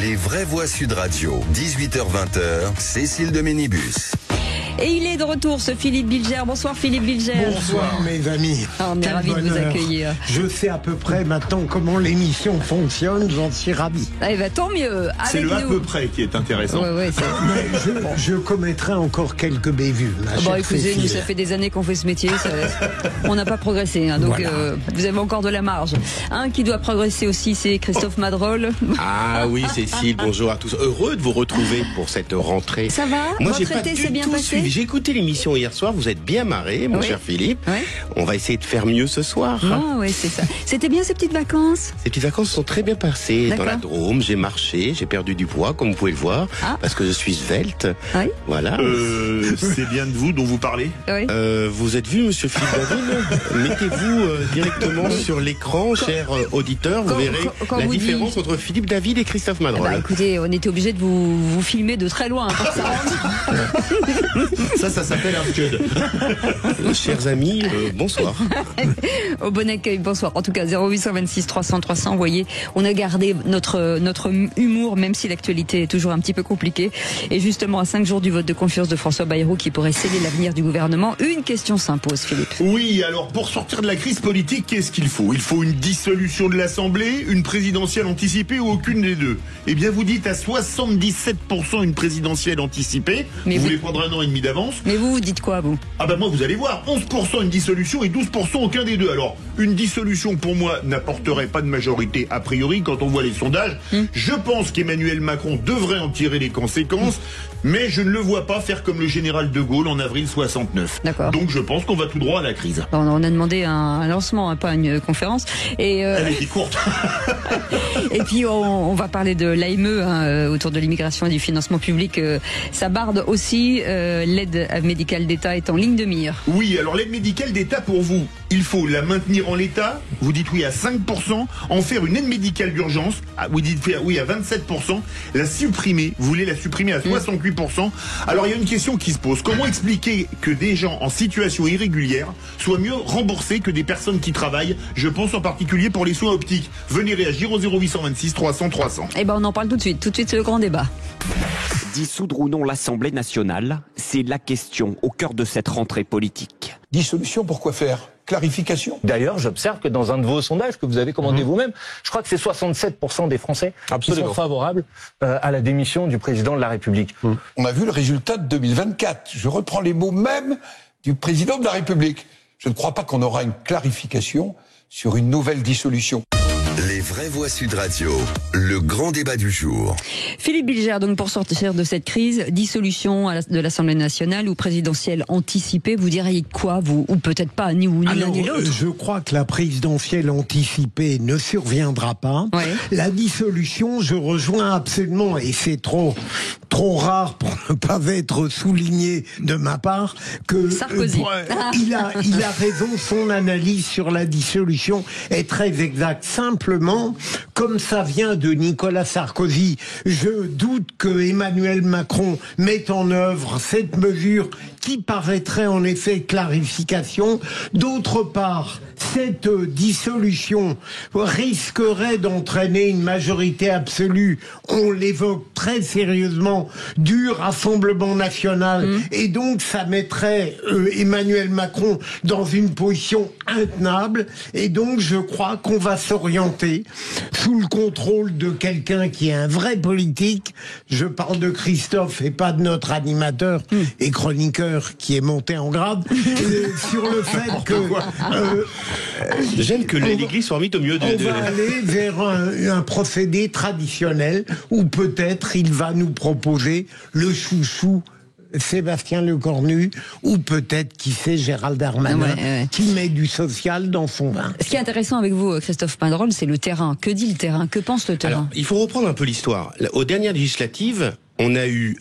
Les vraies voix Sud Radio, 18h-20h, Cécile de Ménibus. Et il est de retour, ce Philippe Bilger. Bonsoir Philippe Bilger. Bonsoir mes amis. On est ravis de vous accueillir. Je sais à peu près maintenant comment l'émission fonctionne, j'en suis ravi. Eh ben, tant mieux. C'est le à peu près qui est intéressant. Ouais, je commettrai encore quelques bévues. Bon, écoutez, nous, ça fait des années qu'on fait ce métier. On n'a pas progressé. Hein, donc, voilà. Vous avez encore de la marge. Un qui doit progresser aussi, c'est Christophe Madrol. Ah oui, Cécile, bonjour à tous. Heureux de vous retrouver pour cette rentrée. Ça va? Moi, votre été s'est bien passé? J'ai écouté l'émission hier soir, vous êtes bien marré, mon cher Philippe. Oui. On va essayer de faire mieux ce soir. Ah oui, c'est ça. C'était bien ces petites vacances? Ces petites vacances sont très bien passées. Dans la Drôme, j'ai marché, j'ai perdu du poids, comme vous pouvez le voir, parce que je suis svelte. Oui. Voilà. C'est bien de vous dont vous parlez. Oui. Vous êtes vu, monsieur Philippe David? Mettez-vous directement sur l'écran, cher auditeur, vous verrez la différence entre Philippe David et Christophe Madrol. Bah, écoutez, on était obligé de vous filmer de très loin pour ça. Ça s'appelle un scud. Chers amis, bonsoir. Au bon accueil, bonsoir. En tout cas, 0826 300 300, vous voyez, on a gardé notre humour, même si l'actualité est toujours un petit peu compliquée. Et justement, à 5 jours du vote de confiance de François Bayrou, qui pourrait sceller l'avenir du gouvernement, une question s'impose, Philippe. Oui, alors pour sortir de la crise politique, qu'est-ce qu'il faut? Il faut une dissolution de l'Assemblée, une présidentielle anticipée ou aucune des deux? Eh bien, vous dites à 77% une présidentielle anticipée. Mais vous voulez prendre un an et demi d'avance. Mais vous dites quoi, vous? Ah bah moi, vous allez voir, 11% une dissolution et 12% aucun des deux. Alors, une dissolution pour moi n'apporterait pas de majorité a priori quand on voit les sondages. Je pense qu'Emmanuel Macron devrait en tirer les conséquences, mais je ne le vois pas faire comme le général de Gaulle en avril 69. D'accord. Donc je pense qu'on va tout droit à la crise. On a demandé un lancement, pas une conférence. Et elle était courte. Et puis on va parler de l'AME autour de l'immigration et du financement public. Ça barde aussi. L'aide médicale d'État est en ligne de mire. Oui, alors l'aide médicale d'État pour vous, il faut la maintenir en l'état. Vous dites oui à 5%, en faire une aide médicale d'urgence. Vous dites oui à 27%, la supprimer. Vous voulez la supprimer à 68%. Alors il y a une question qui se pose. Comment expliquer que des gens en situation irrégulière soient mieux remboursés que des personnes qui travaillent? Je pense en particulier pour les soins optiques. Venez réagir au 0826 300 300. Eh ben on en parle tout de suite. Tout de suite, c'est le grand débat. Dissoudre ou non l'Assemblée nationale, c'est la question au cœur de cette rentrée politique. Dissolution, pourquoi faire? Clarification. D'ailleurs, j'observe que dans un de vos sondages que vous avez commandé vous-même, je crois que c'est 67% des Français qui sont favorables à la démission du président de la République. On a vu le résultat de 2024. Je reprends les mots même du président de la République. Je ne crois pas qu'on aura une clarification sur une nouvelle dissolution. Les vraies voix Sud Radio, le grand débat du jour. Philippe Bilger, donc pour sortir de cette crise, dissolution de l'Assemblée nationale ou présidentielle anticipée, vous diriez quoi, vous? Ou peut-être pas, ni l'un ni l'autre. Je crois que la présidentielle anticipée ne surviendra pas. Ouais. La dissolution, je rejoins absolument, et c'est trop rare pour ne pas être souligné de ma part, que Sarkozy. Il a raison, son analyse sur la dissolution est très exacte. Simplement, comme ça vient de Nicolas Sarkozy, je doute que Emmanuel Macron mette en œuvre cette mesure qui paraîtrait en effet clarification. D'autre part, cette dissolution risquerait d'entraîner une majorité absolue, on l'évoque très sérieusement, du Rassemblement national, et donc ça mettrait Emmanuel Macron dans une position intenable, et donc je crois qu'on va s'orienter sous le contrôle de quelqu'un qui est un vrai politique. Je parle de Christophe et pas de notre animateur et chroniqueur qui est monté en grade, sur le fait que j'aime que l'église soit mise au milieu de... On va aller vers un procédé traditionnel où peut-être il va nous proposer le chouchou Sébastien Lecornu, ou peut-être, qui sait, Gérald Darmanin, qui met du social dans son vin. Ce qui est intéressant avec vous, Christophe Madrol, c'est le terrain. Que dit le terrain? Que pense le terrain? Alors, il faut reprendre un peu l'histoire. Aux dernières législatives,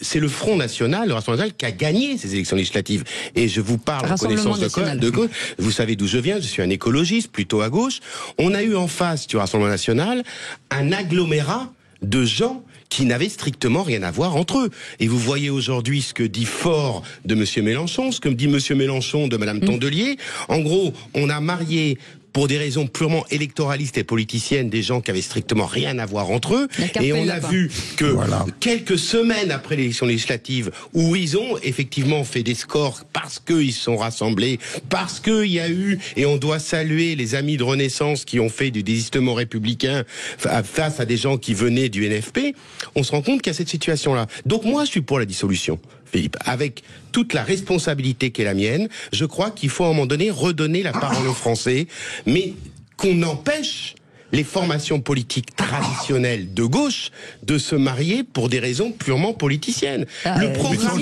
c'est le Front National, le Rassemblement National, qui a gagné ces élections législatives. Et je vous parle en connaissance de cause. Vous savez d'où je viens, je suis un écologiste, plutôt à gauche. On a eu en face du Rassemblement National un agglomérat de gens qui n'avaient strictement rien à voir entre eux. Et vous voyez aujourd'hui ce que dit Faure de Monsieur Mélenchon, ce que dit Monsieur Mélenchon de Madame Tondelier. En gros, on a marié pour des raisons purement électoralistes et politiciennes, des gens qui avaient strictement rien à voir entre eux. Et on a vu que quelques semaines après l'élection législative, où ils ont effectivement fait des scores parce qu'ils se sont rassemblés, parce qu'il y a eu, et on doit saluer les amis de Renaissance qui ont fait du désistement républicain face à des gens qui venaient du NFP, on se rend compte qu'il y a cette situation-là. Donc moi, je suis pour la dissolution, Philippe, avec toute la responsabilité qui est la mienne. Je crois qu'il faut à un moment donné redonner la parole aux Français, mais qu'on empêche les formations politiques traditionnelles de gauche de se marier pour des raisons purement politiciennes. Le programme,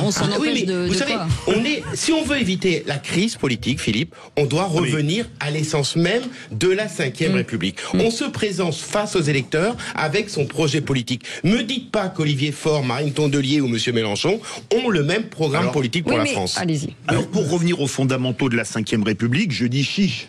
on s'en empêche vous savez, si on veut éviter la crise politique, Philippe, on doit revenir à l'essence même de la Ve République. On se présente face aux électeurs avec son projet politique. Me dites pas qu'Olivier Faure, Marine Tondelier ou Monsieur Mélenchon ont le même programme politique pour la France. Allez-y. Alors pour revenir aux fondamentaux de la Ve République, je dis chiche.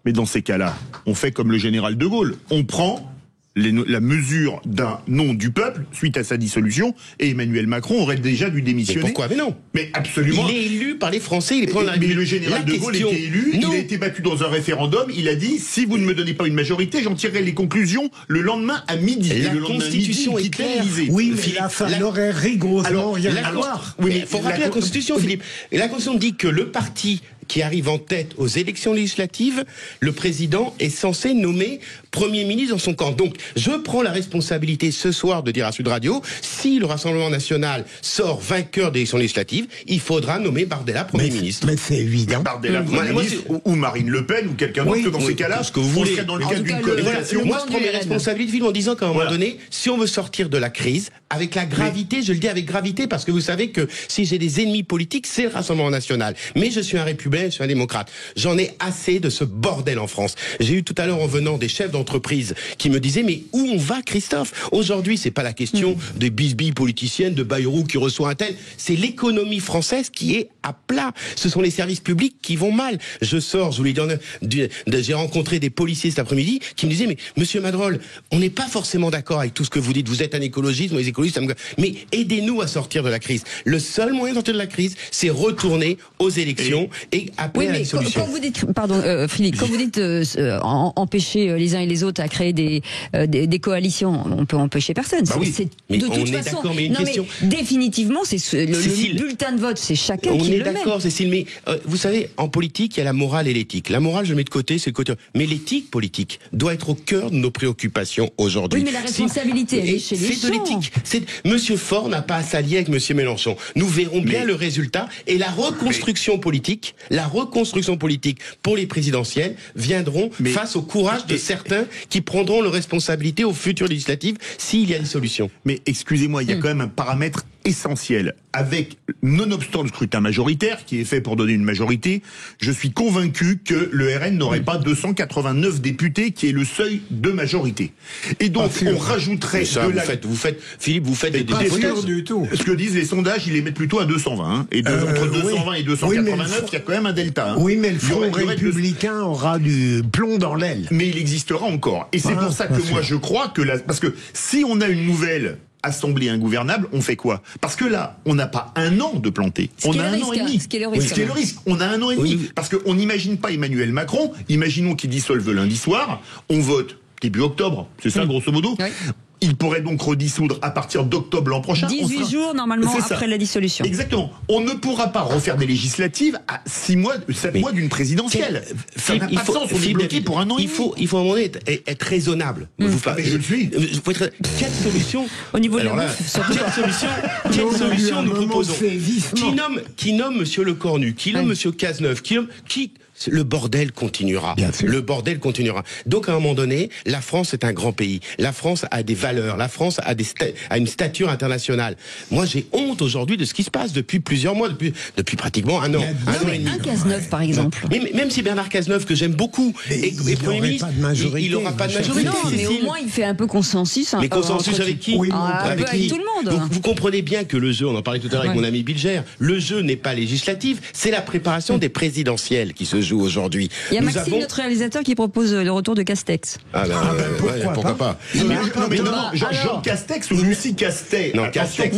Mais dans ces cas-là, on fait comme le général de Gaulle. On prend la mesure d'un nom du peuple suite à sa dissolution, et Emmanuel Macron aurait déjà dû démissionner. Mais pourquoi? Mais non. Mais absolument. Il est élu par les Français, il est président de la République. Mais le général de Gaulle était élu, il a été battu dans un référendum, il a dit, si vous ne me donnez pas une majorité, j'en tirerai les conclusions le lendemain à midi. La Constitution est claire. Oui, mais là, ça n'aurait rigoureusement rien à voir. Oui, mais il faut rappeler la Constitution, Philippe. Et la Constitution dit que le parti qui arrive en tête aux élections législatives, le président est censé nommer Premier ministre dans son camp. Donc, je prends la responsabilité ce soir de dire à Sud Radio, si le Rassemblement National sort vainqueur des élections législatives, il faudra nommer Bardella Premier ministre. Mais c'est évident. Bardella Premier ministre, ou Marine Le Pen, ou quelqu'un d'autre, que dans ces cas-là, ce que vous voulez. Dans le cadre d'une cohabitation. Moi, je prends mes responsabilités, Philippe, en disant qu'à un moment donné, si on veut sortir de la crise, avec la gravité, je le dis avec gravité, parce que vous savez que si j'ai des ennemis politiques, c'est le Rassemblement National. Mais je suis un républicain, je suis un démocrate. J'en ai assez de ce bordel en France. J'ai eu tout à l'heure en venant des chefs d'entreprise qui me disaient, mais où on va, Christophe? Aujourd'hui, c'est pas la question des bisbilles politiciennes, de Bayrou qui reçoit un tel. C'est l'économie française qui est à plat. Ce sont les services publics qui vont mal. Je sors, je vous l'ai dit, j'ai rencontré des policiers cet après-midi qui me disaient, mais monsieur Madrol, on n'est pas forcément d'accord avec tout ce que vous dites. Vous êtes un écologiste, moi les écologistes, mais aidez-nous à sortir de la crise. Le seul moyen de sortir de la crise, c'est retourner aux élections et appeler à la solution. Quand vous dites, pardon, Philippe, quand vous dites empêcher les uns et les autres à créer des coalitions, on peut empêcher personne. Bah oui. De toute façon, mais une question. Définitivement, c'est le bulletin de vote, c'est chacun qui le met. On est d'accord, Cécile, mais vous savez, en politique, il y a la morale et l'éthique. La morale, je mets de côté, c'est le côté. Mais l'éthique politique doit être au cœur de nos préoccupations aujourd'hui. Oui, mais la responsabilité, elle est chez les gens. C'est de l'éthique. Monsieur Faure n'a pas à s'allier avec Monsieur Mélenchon. Nous verrons bien le résultat, et la reconstruction politique pour les présidentielles viendront face au courage de certains qui prendront leurs responsabilités aux futures législatives s'il y a des solutions. Mais excusez-moi, il y a quand même un paramètre essentiel. Avec, nonobstant le scrutin majoritaire, qui est fait pour donner une majorité, je suis convaincu que le RN n'aurait pas 289 députés, qui est le seuil de majorité. Et donc, on rajouterait Philippe, vous faites des sûr du tout. Ce que disent les sondages, ils les mettent plutôt à 220. Hein. Et entre 220 et 289, il y a quand même un delta. Hein. Oui, mais le Front républicain aura du plomb dans l'aile. Mais il existera encore. Et c'est pour ça que moi, je crois que parce que si on a une nouvelle assemblée ingouvernable, on fait quoi? Parce que là, on n'a pas un an de planter. On a un an et demi. Ce qui est le risque. On a un an et demi. Parce qu'on n'imagine pas Emmanuel Macron. Imaginons qu'il dissolve lundi soir. On vote début octobre. C'est ça, grosso modo. Oui. Il pourrait donc redissoudre à partir d'octobre l'an prochain. 18 jours, normalement, après la dissolution. Exactement. On ne pourra pas refaire des législatives à 7 mois d'une présidentielle. Ça n'a pas de sens, on est bloqué pour un an et demi. Il faut à un moment donné être raisonnable. Je le suis. Quelle solution? Au niveau de la bouffe, quelle solution nous proposons? Qui nomme Monsieur Lecornu? Qui nomme Monsieur Cazeneuve? Le bordel continuera. Le bordel continuera. Donc à un moment donné, la France est un grand pays. La France a des valeurs. La France a une stature internationale. Moi, j'ai honte aujourd'hui de ce qui se passe depuis plusieurs mois, depuis pratiquement un an. Un Cazeneuve, par exemple. Mais même si Bernard Cazeneuve, que j'aime beaucoup, est Premier ministre, il n'aura pas de majorité. Non, mais au moins il fait un peu consensus. Mais consensus avec qui? Avec tout le monde. Vous comprenez bien que le jeu, on en parlait tout à l'heure avec mon ami Bilger, le jeu n'est pas législatif, c'est la préparation des présidentielles qui se joue. joue aujourd'hui. Il y a Maxime, notre réalisateur, qui propose le retour de Castex. Pourquoi pas. Jean Castex ou Lucie Castet? Non, Castex.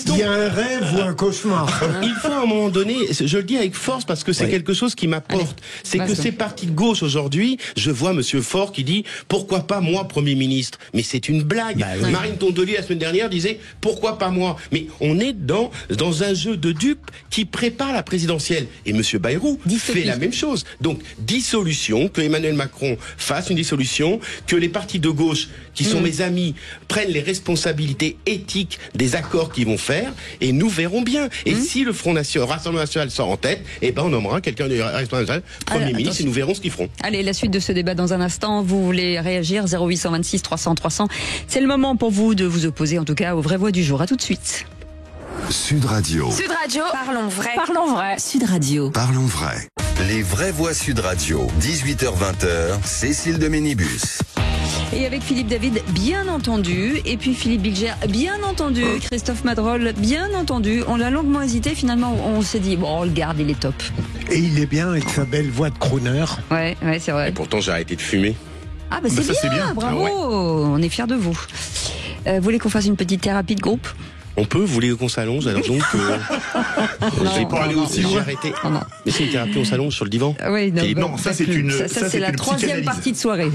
Il y a un rêve ou un cauchemar. Il faut à un moment donné, je le dis avec force parce que c'est quelque chose qui m'apporte. C'est que ces partis de gauche aujourd'hui, je vois Monsieur Faure qui dit pourquoi pas moi Premier ministre. Mais c'est une blague. Marine Tondelier la semaine dernière disait pourquoi pas moi. Mais on est dans un jeu de dupes qui prépare la présidentielle. Et Monsieur Bayrou fait la même chose. Donc dissolution, que Emmanuel Macron fasse une dissolution, que les partis de gauche qui sont mes amis prennent les responsabilités éthiques des accords qu'ils vont faire, et nous verrons bien. Et si le Rassemblement National sort en tête, on nommera quelqu'un du Rassemblement National Premier ministre et nous verrons ce qu'ils feront. Allez, la suite de ce débat dans un instant. Vous voulez réagir, 0826 300 300. C'est le moment pour vous de vous opposer, en tout cas, aux vraies voix du jour. À tout de suite. Sud Radio. Sud Radio. Parlons vrai. Parlons vrai. Sud Radio. Parlons vrai. Les vraies voix Sud Radio. 18h-20h. Cécile de Ménibus. Et avec Philippe David, bien entendu. Et puis Philippe Bilger, bien entendu. Christophe Madrol, bien entendu. On l'a longuement hésité. Finalement, on s'est dit, bon, on le garde, il est top. Et il est bien avec sa belle voix de crooner. Ouais, c'est vrai. Et pourtant, j'ai arrêté de fumer. Ah, c'est bien, bravo. On est fiers de vous. Vous voulez qu'on fasse une petite thérapie de groupe? On peut, vous voulez qu'on s'allonge? Alors donc, j'ai pas aller aussi, j'ai arrêté. Mais c'est une thérapie, on s'allonge sur le divan. Oui, non, ça c'est la troisième partie de soirée.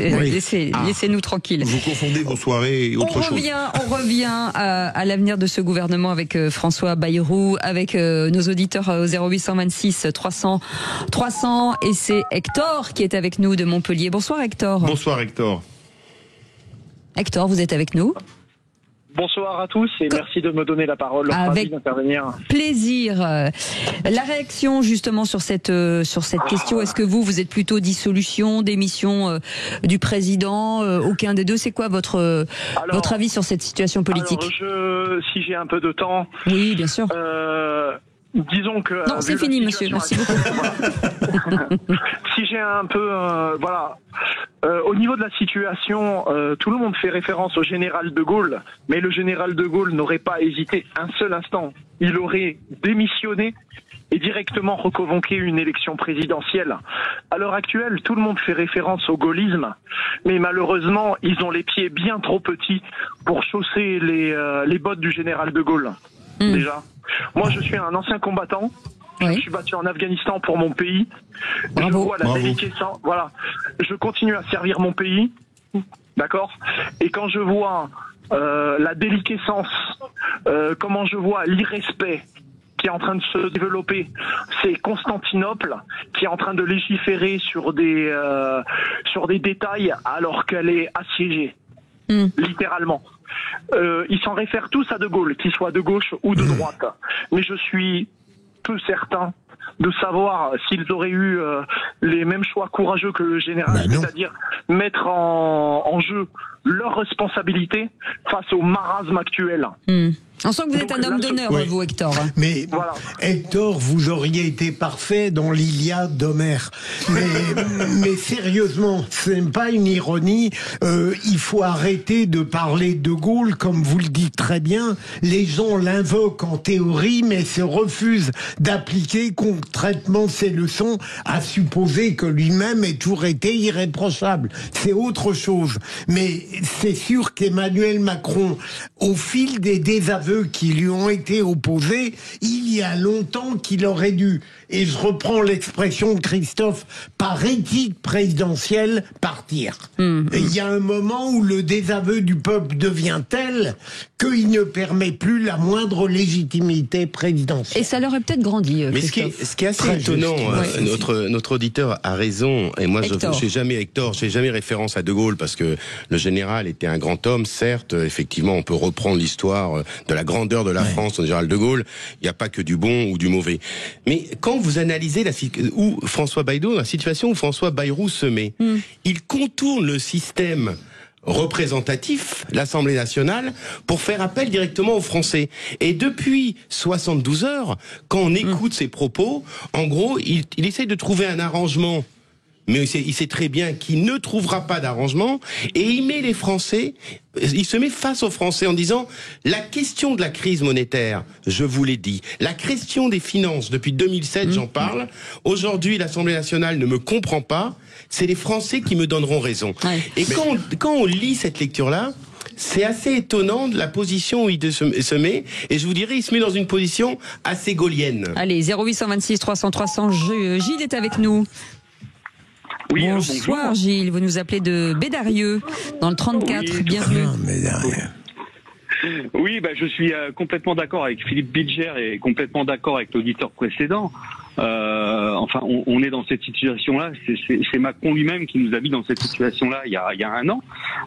Laissez-nous tranquilles. Vous confondez vos soirées et autre chose. On revient à l'avenir de ce gouvernement avec François Bayrou, avec nos auditeurs au 0826 300 300, et c'est Hector qui est avec nous de Montpellier. Bonsoir Hector. Bonsoir Hector. Hector, vous êtes avec nous? Bonsoir à tous et merci de me donner la parole. Avec plaisir. La réaction justement sur cette question, est-ce que vous êtes plutôt dissolution, démission du président, aucun des deux? C'est quoi votre avis sur cette situation politique? Si j'ai un peu de temps. Oui, bien sûr. Disons que... Non, c'est fini, monsieur. Merci beaucoup. Si j'ai un peu... au niveau de la situation, tout le monde fait référence au général de Gaulle, mais le général de Gaulle n'aurait pas hésité un seul instant. Il aurait démissionné et directement reconvoqué une élection présidentielle. À l'heure actuelle, tout le monde fait référence au gaullisme, mais malheureusement, ils ont les pieds bien trop petits pour chausser les bottes du général de Gaulle. Déjà. Moi, je suis un ancien combattant. Je suis battu en Afghanistan pour mon pays. Bravo. Je vois la déliquescence. Voilà. Je continue à servir mon pays. D'accord? Et quand je vois la déliquescence, comment je vois l'irrespect qui est en train de se développer, c'est Constantinople qui est en train de légiférer sur des détails alors qu'elle est assiégée. Littéralement. Ils s'en réfèrent tous à De Gaulle, qu'il soit de gauche ou de droite. Mais je suis peu certain de savoir s'ils auraient eu les mêmes choix courageux que le général, c'est-à-dire mettre en jeu leur responsabilité face au marasme actuel. On sent que vous êtes un homme d'honneur, vous, Hector. Mais voilà. Hector, vous auriez été parfait dans l'Iliade d'Homère. Mais sérieusement, c'est pas une ironie. Il faut arrêter de parler de Gaulle, comme vous le dites très bien. Les gens l'invoquent en théorie, mais se refusent d'appliquer concrètement ses leçons, à supposer que lui-même ait toujours été irréprochable. C'est autre chose. Mais c'est sûr qu'Emmanuel Macron, au fil des désaveux qui lui ont été opposés, il y a longtemps qu'il aurait dû, et je reprends l'expression de Christophe, par éthique présidentielle, partir. Il y a un moment où le désaveu du peuple devient tel qu'il ne permet plus la moindre légitimité présidentielle. Et ça l'aurait peut-être grandi, Christophe. Mais ce qui est assez étonnant, notre auditeur a raison, et moi je fais jamais référence à De Gaulle, parce que le général était un grand homme, certes, effectivement on peut reprendre l'histoire de la grandeur de la France, le général de Gaulle, il n'y a pas que du bon ou du mauvais. Mais quand vous analysez la situation où François Bayrou se met, il contourne le système représentatif, l'Assemblée nationale, pour faire appel directement aux Français. Et depuis 72 heures, quand on écoute ses propos, en gros, il essaye de trouver un arrangement, mais il sait très bien qu'il ne trouvera pas d'arrangement, et il met les Français, il se met face aux Français en disant la question de la crise monétaire, je vous l'ai dit, la question des finances, depuis 2007 j'en parle, aujourd'hui l'Assemblée nationale ne me comprend pas, c'est les Français qui me donneront raison. Ouais. Et quand on lit cette lecture-là, c'est assez étonnant de la position où il se met, et je vous dirais, il se met dans une position assez gaulienne. Allez, 0826 300 300, Gilles est avec nous. Oui, bonsoir Gilles, vous nous appelez de Bédarieux, dans le 34, oui, bienvenue. Oui, je suis complètement d'accord avec Philippe Bilger et complètement d'accord avec l'auditeur précédent. On est dans cette situation-là. C'est Macron lui-même qui nous a mis dans cette situation-là il y a un an,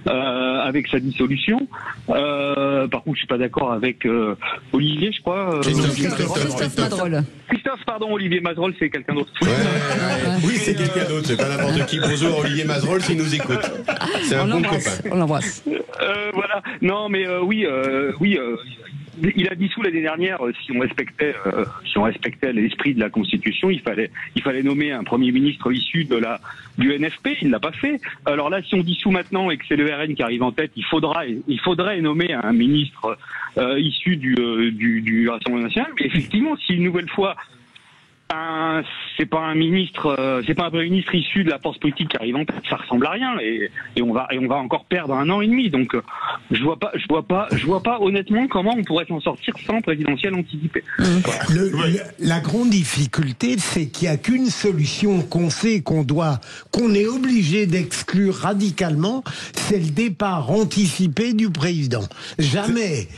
avec sa dissolution. Par contre, je suis pas d'accord avec Olivier, je crois. Christophe Madrol. Christophe, pardon, Olivier Mazerolles, c'est quelqu'un d'autre. Oui, c'est quelqu'un d'autre. C'est pas n'importe qui. Bonjour, Olivier Mazerolles, s'il nous écoute. C'est un bon copain. On l'embrasse. Voilà. Non, mais oui. Il a dissous l'année dernière. Si on respectait l'esprit de la Constitution, il fallait nommer un Premier ministre issu du NFP. Il l'a pas fait. Alors là, si on dissout maintenant et que c'est le RN qui arrive en tête, il faudrait nommer un ministre issu du Rassemblement national. Mais effectivement, si une nouvelle fois c'est pas un Premier ministre issu de la force politique qui arrive en tête, ça ressemble à rien, et on va encore perdre 1 an et demi. Donc je vois pas honnêtement comment on pourrait s'en sortir sans présidentielle anticipée. La grande difficulté, c'est qu'il n'y a qu'une solution qu'on sait qu'on est obligé d'exclure radicalement, c'est le départ anticipé du président. Jamais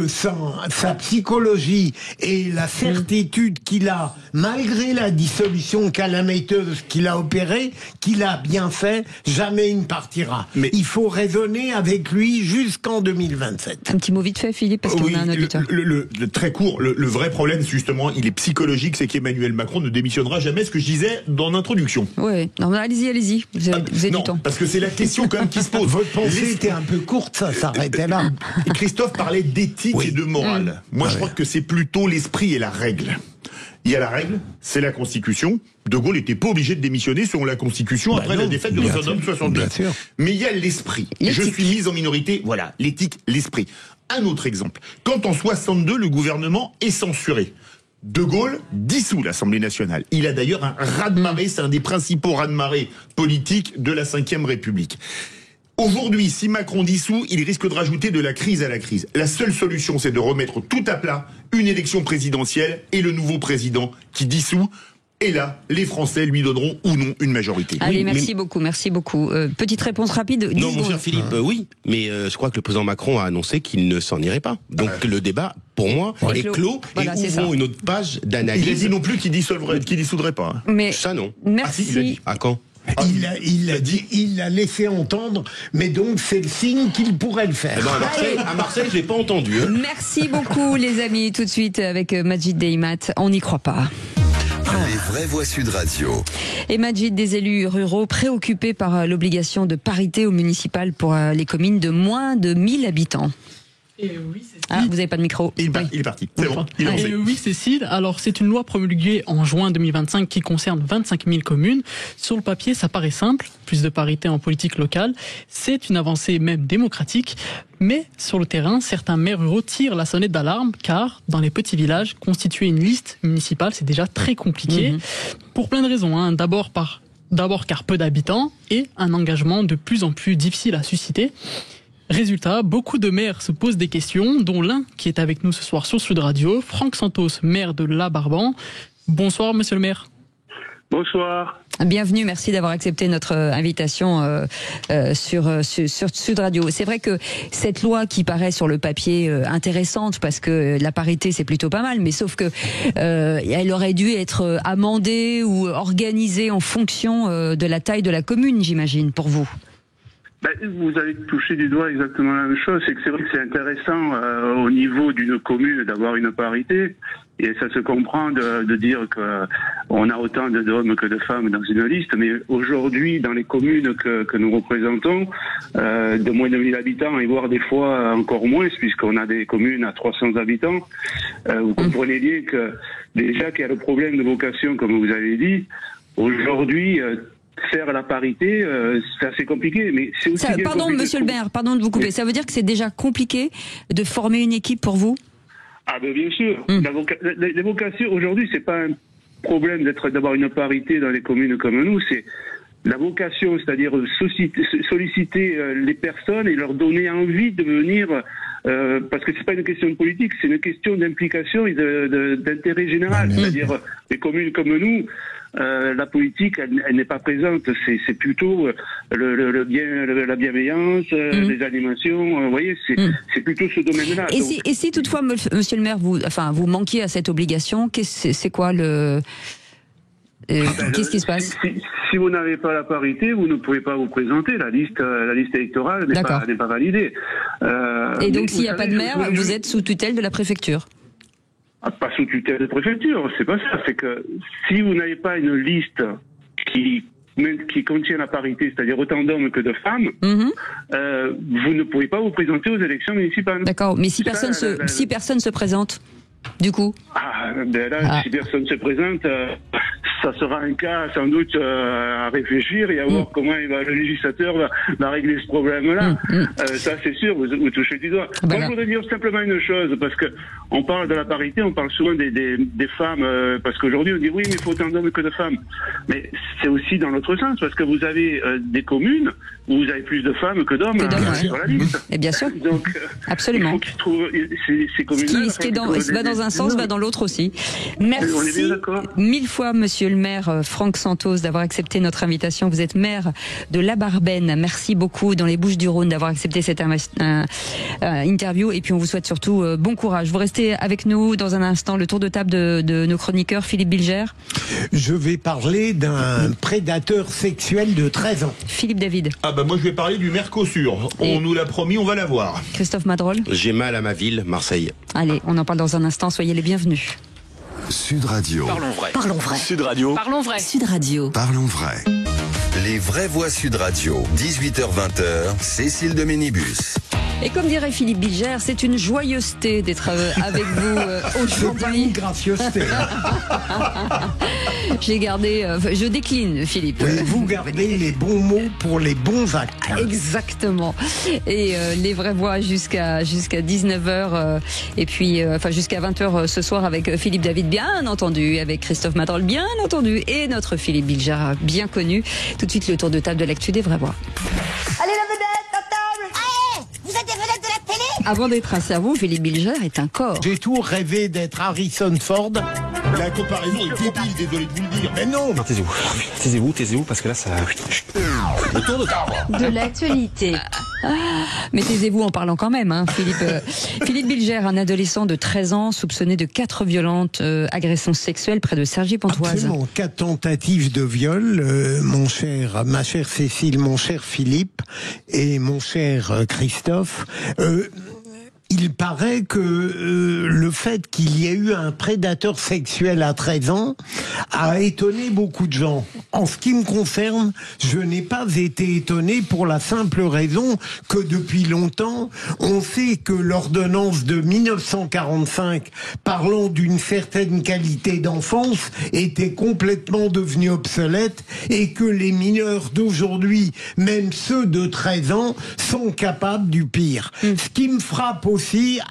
sa psychologie et la certitude qu'il a, malgré la dissolution calamiteuse qu'il a opérée, qu'il a bien fait, jamais il ne partira. Mais il faut raisonner avec lui jusqu'en 2027. Un petit mot vite fait, Philippe, parce qu'on a un auditeur. Le très court, le vrai problème, justement, il est psychologique, c'est qu'Emmanuel Macron ne démissionnera jamais, ce que je disais dans l'introduction. Oui, non, mais allez-y, vous avez du temps. Parce que c'est la question quand même qui se pose. Votre pensée était un peu courte, ça s'arrêtait là. Et Christophe parlait d'éthique et de morale. Moi, je crois que c'est plutôt l'esprit et la règle. Il y a la règle, c'est la Constitution. De Gaulle n'était pas obligé de démissionner selon la Constitution après la défaite de référendum 62. Mais il y a l'esprit. Je suis mise en minorité, voilà, l'éthique, l'esprit. Un autre exemple. Quand en 62, le gouvernement est censuré, De Gaulle dissout l'Assemblée nationale. Il a d'ailleurs un raz-de-marée, c'est un des principaux raz-de-marée politiques de la Ve République. Aujourd'hui, si Macron dissout, il risque de rajouter de la crise à la crise. La seule solution, c'est de remettre tout à plat, une élection présidentielle et le nouveau président qui dissout. Et là, les Français lui donneront ou non une majorité. Allez, merci beaucoup. Petite réponse rapide. Non, mon cher Philippe, oui, mais je crois que le président Macron a annoncé qu'il ne s'en irait pas. Donc le débat, pour moi, est clos. Voilà, et ouvrons une autre page d'analyse. Il a dit non plus qu'il dissoudrait pas. Mais ça non. Merci. Il a dit. À quand? Il l'a dit, il l'a laissé entendre, mais donc c'est le signe qu'il pourrait le faire. À Marseille, je l'ai pas entendu. Merci beaucoup, les amis. Tout de suite avec Majid Deimat. On n'y croit pas. Les vraies voix Sud Radio. Et Majid, des élus ruraux préoccupés par l'obligation de parité au municipal pour les communes de moins de 1000 habitants. Oui, vous n'avez pas de micro. Il est parti. C'est bon. Oui, Cécile. Alors, c'est une loi promulguée en juin 2025 qui concerne 25 000 communes. Sur le papier, ça paraît simple. Plus de parité en politique locale. C'est une avancée même démocratique. Mais sur le terrain, certains maires ruraux tirent la sonnette d'alarme car, dans les petits villages, constituer une liste municipale, c'est déjà très compliqué. Pour plein de raisons. D'abord car peu d'habitants et un engagement de plus en plus difficile à susciter. Résultat, beaucoup de maires se posent des questions, dont l'un qui est avec nous ce soir sur Sud Radio, Franck Santos, maire de La Barban. Bonsoir, monsieur le maire. Bonsoir. Bienvenue, merci d'avoir accepté notre invitation sur Sud Radio. C'est vrai que cette loi qui paraît sur le papier intéressante, parce que la parité c'est plutôt pas mal, mais sauf que elle aurait dû être amendée ou organisée en fonction de la taille de la commune, j'imagine, pour vous. Vous avez touché du doigt exactement la même chose. C'est que c'est vrai que c'est intéressant au niveau d'une commune d'avoir une parité. Et ça se comprend de dire qu'on a autant d'hommes que de femmes dans une liste. Mais aujourd'hui, dans les communes que nous représentons, de moins de 1000 habitants, et voire des fois encore moins, puisqu'on a des communes à 300 habitants, vous comprenez bien que déjà qu'il y a le problème de vocation, comme vous avez dit, aujourd'hui, faire la parité, c'est assez compliqué. Mais c'est aussi pardon, monsieur le maire, pardon de vous couper. Ça veut dire que c'est déjà compliqué de former une équipe pour vous? Ah ben bien sûr. Les vocations, aujourd'hui, c'est pas un problème d'avoir une parité dans les communes comme nous, c'est la vocation, c'est-à-dire solliciter les personnes et leur donner envie de venir, parce que c'est pas une question de politique, c'est une question d'implication et d'intérêt général. C'est-à-dire les communes comme nous, la politique, elle n'est pas présente. C'est plutôt la bienveillance, les animations. Vous voyez, c'est plutôt ce domaine-là. Et si toutefois, monsieur le maire, vous manquiez à cette obligation, c'est quoi le qu'est-ce qui se passe? Si vous n'avez pas la parité, vous ne pouvez pas vous présenter. La liste électorale n'est pas validée. Et donc, s'il n'y a pas de maire, vous êtes sous tutelle de la préfecture? Pas sous tutelle de préfecture, c'est pas ça. C'est que si vous n'avez pas une liste qui contient la parité, c'est-à-dire autant d'hommes que de femmes, vous ne pouvez pas vous présenter aux élections municipales. D'accord, mais si personne se présente, du coup si personne se présente, ça sera un cas sans doute à réfléchir et à voir comment le législateur va régler ce problème-là. Ça c'est sûr, vous touchez du doigt. Moi je voudrais dire simplement une chose, parce que on parle de la parité, on parle souvent des femmes, parce qu'aujourd'hui on dit oui mais il faut autant d'hommes que de femmes. Mais c'est aussi dans l'autre sens, parce que vous avez des communes où vous avez plus de femmes que d'hommes sur la liste. Et bien sûr. Donc, absolument. Il faut qu'ils trouvent ces communes-là. Ce qui va dans un sens, va dans l'autre aussi. Merci mille fois, monsieur le maire Franck Santos, d'avoir accepté notre invitation. Vous êtes maire de La Barbennes. Merci beaucoup, dans les Bouches-du-Rhône, d'avoir accepté cette interview. Et puis, on vous souhaite surtout bon courage. Vous restez avec nous dans un instant. Le tour de table de nos chroniqueurs. Philippe Bilger. Je vais parler d'un prédateur sexuel de 13 ans. Philippe David. Moi, je vais parler du Mercosur. On nous l'a promis, on va l'avoir. Christophe Madrol. J'ai mal à ma ville, Marseille. Allez, on en parle dans un instant. Soyez les bienvenus. Sud Radio. Parlons vrai. Parlons vrai. Sud Radio. Parlons vrai. Sud Radio. Parlons vrai. Les vraies voix Sud Radio. 18h-20h. Cécile de Ménibus. Et comme dirait Philippe Bilger, c'est une joyeuseté d'être avec vous aujourd'hui. C'est pas une gracieuseté. J'ai gardé, je décline, Philippe. Oui, vous gardez les bons mots pour les bons actes. Exactement. Et les vraies voix jusqu'à 19h et puis jusqu'à 20h ce soir avec Philippe David, bien entendu, avec Christophe Madrol, bien entendu, et notre Philippe Bilger, bien connu. Tout de suite le tour de table de l'actu des vraies voix. Allez la vedette, à table. Allez, vous êtes des vedettes de la télé. Avant d'être un cerveau, Philippe Bilger est un corps. J'ai tout rêvé d'être Harrison Ford. La comparaison est débile, désolé de vous le dire. Mais non. Taisez-vous, parce que là, ça... Le tour de table. De l'actualité. Mais taisez-vous en parlant quand même, hein, Philippe. Philippe Bilger, un adolescent de 13 ans, soupçonné de 4 violentes agressions sexuelles près de Cergy-Pontoise. Absolument, 4 tentatives de viol, ma chère Cécile, mon cher Philippe et mon cher Christophe. Il paraît que le fait qu'il y ait eu un prédateur sexuel à 13 ans a étonné beaucoup de gens. En ce qui me concerne, je n'ai pas été étonné pour la simple raison que depuis longtemps, on sait que l'ordonnance de 1945 parlant d'une certaine qualité d'enfance était complètement devenue obsolète et que les mineurs d'aujourd'hui, même ceux de 13 ans, sont capables du pire. Ce qui me frappe aussi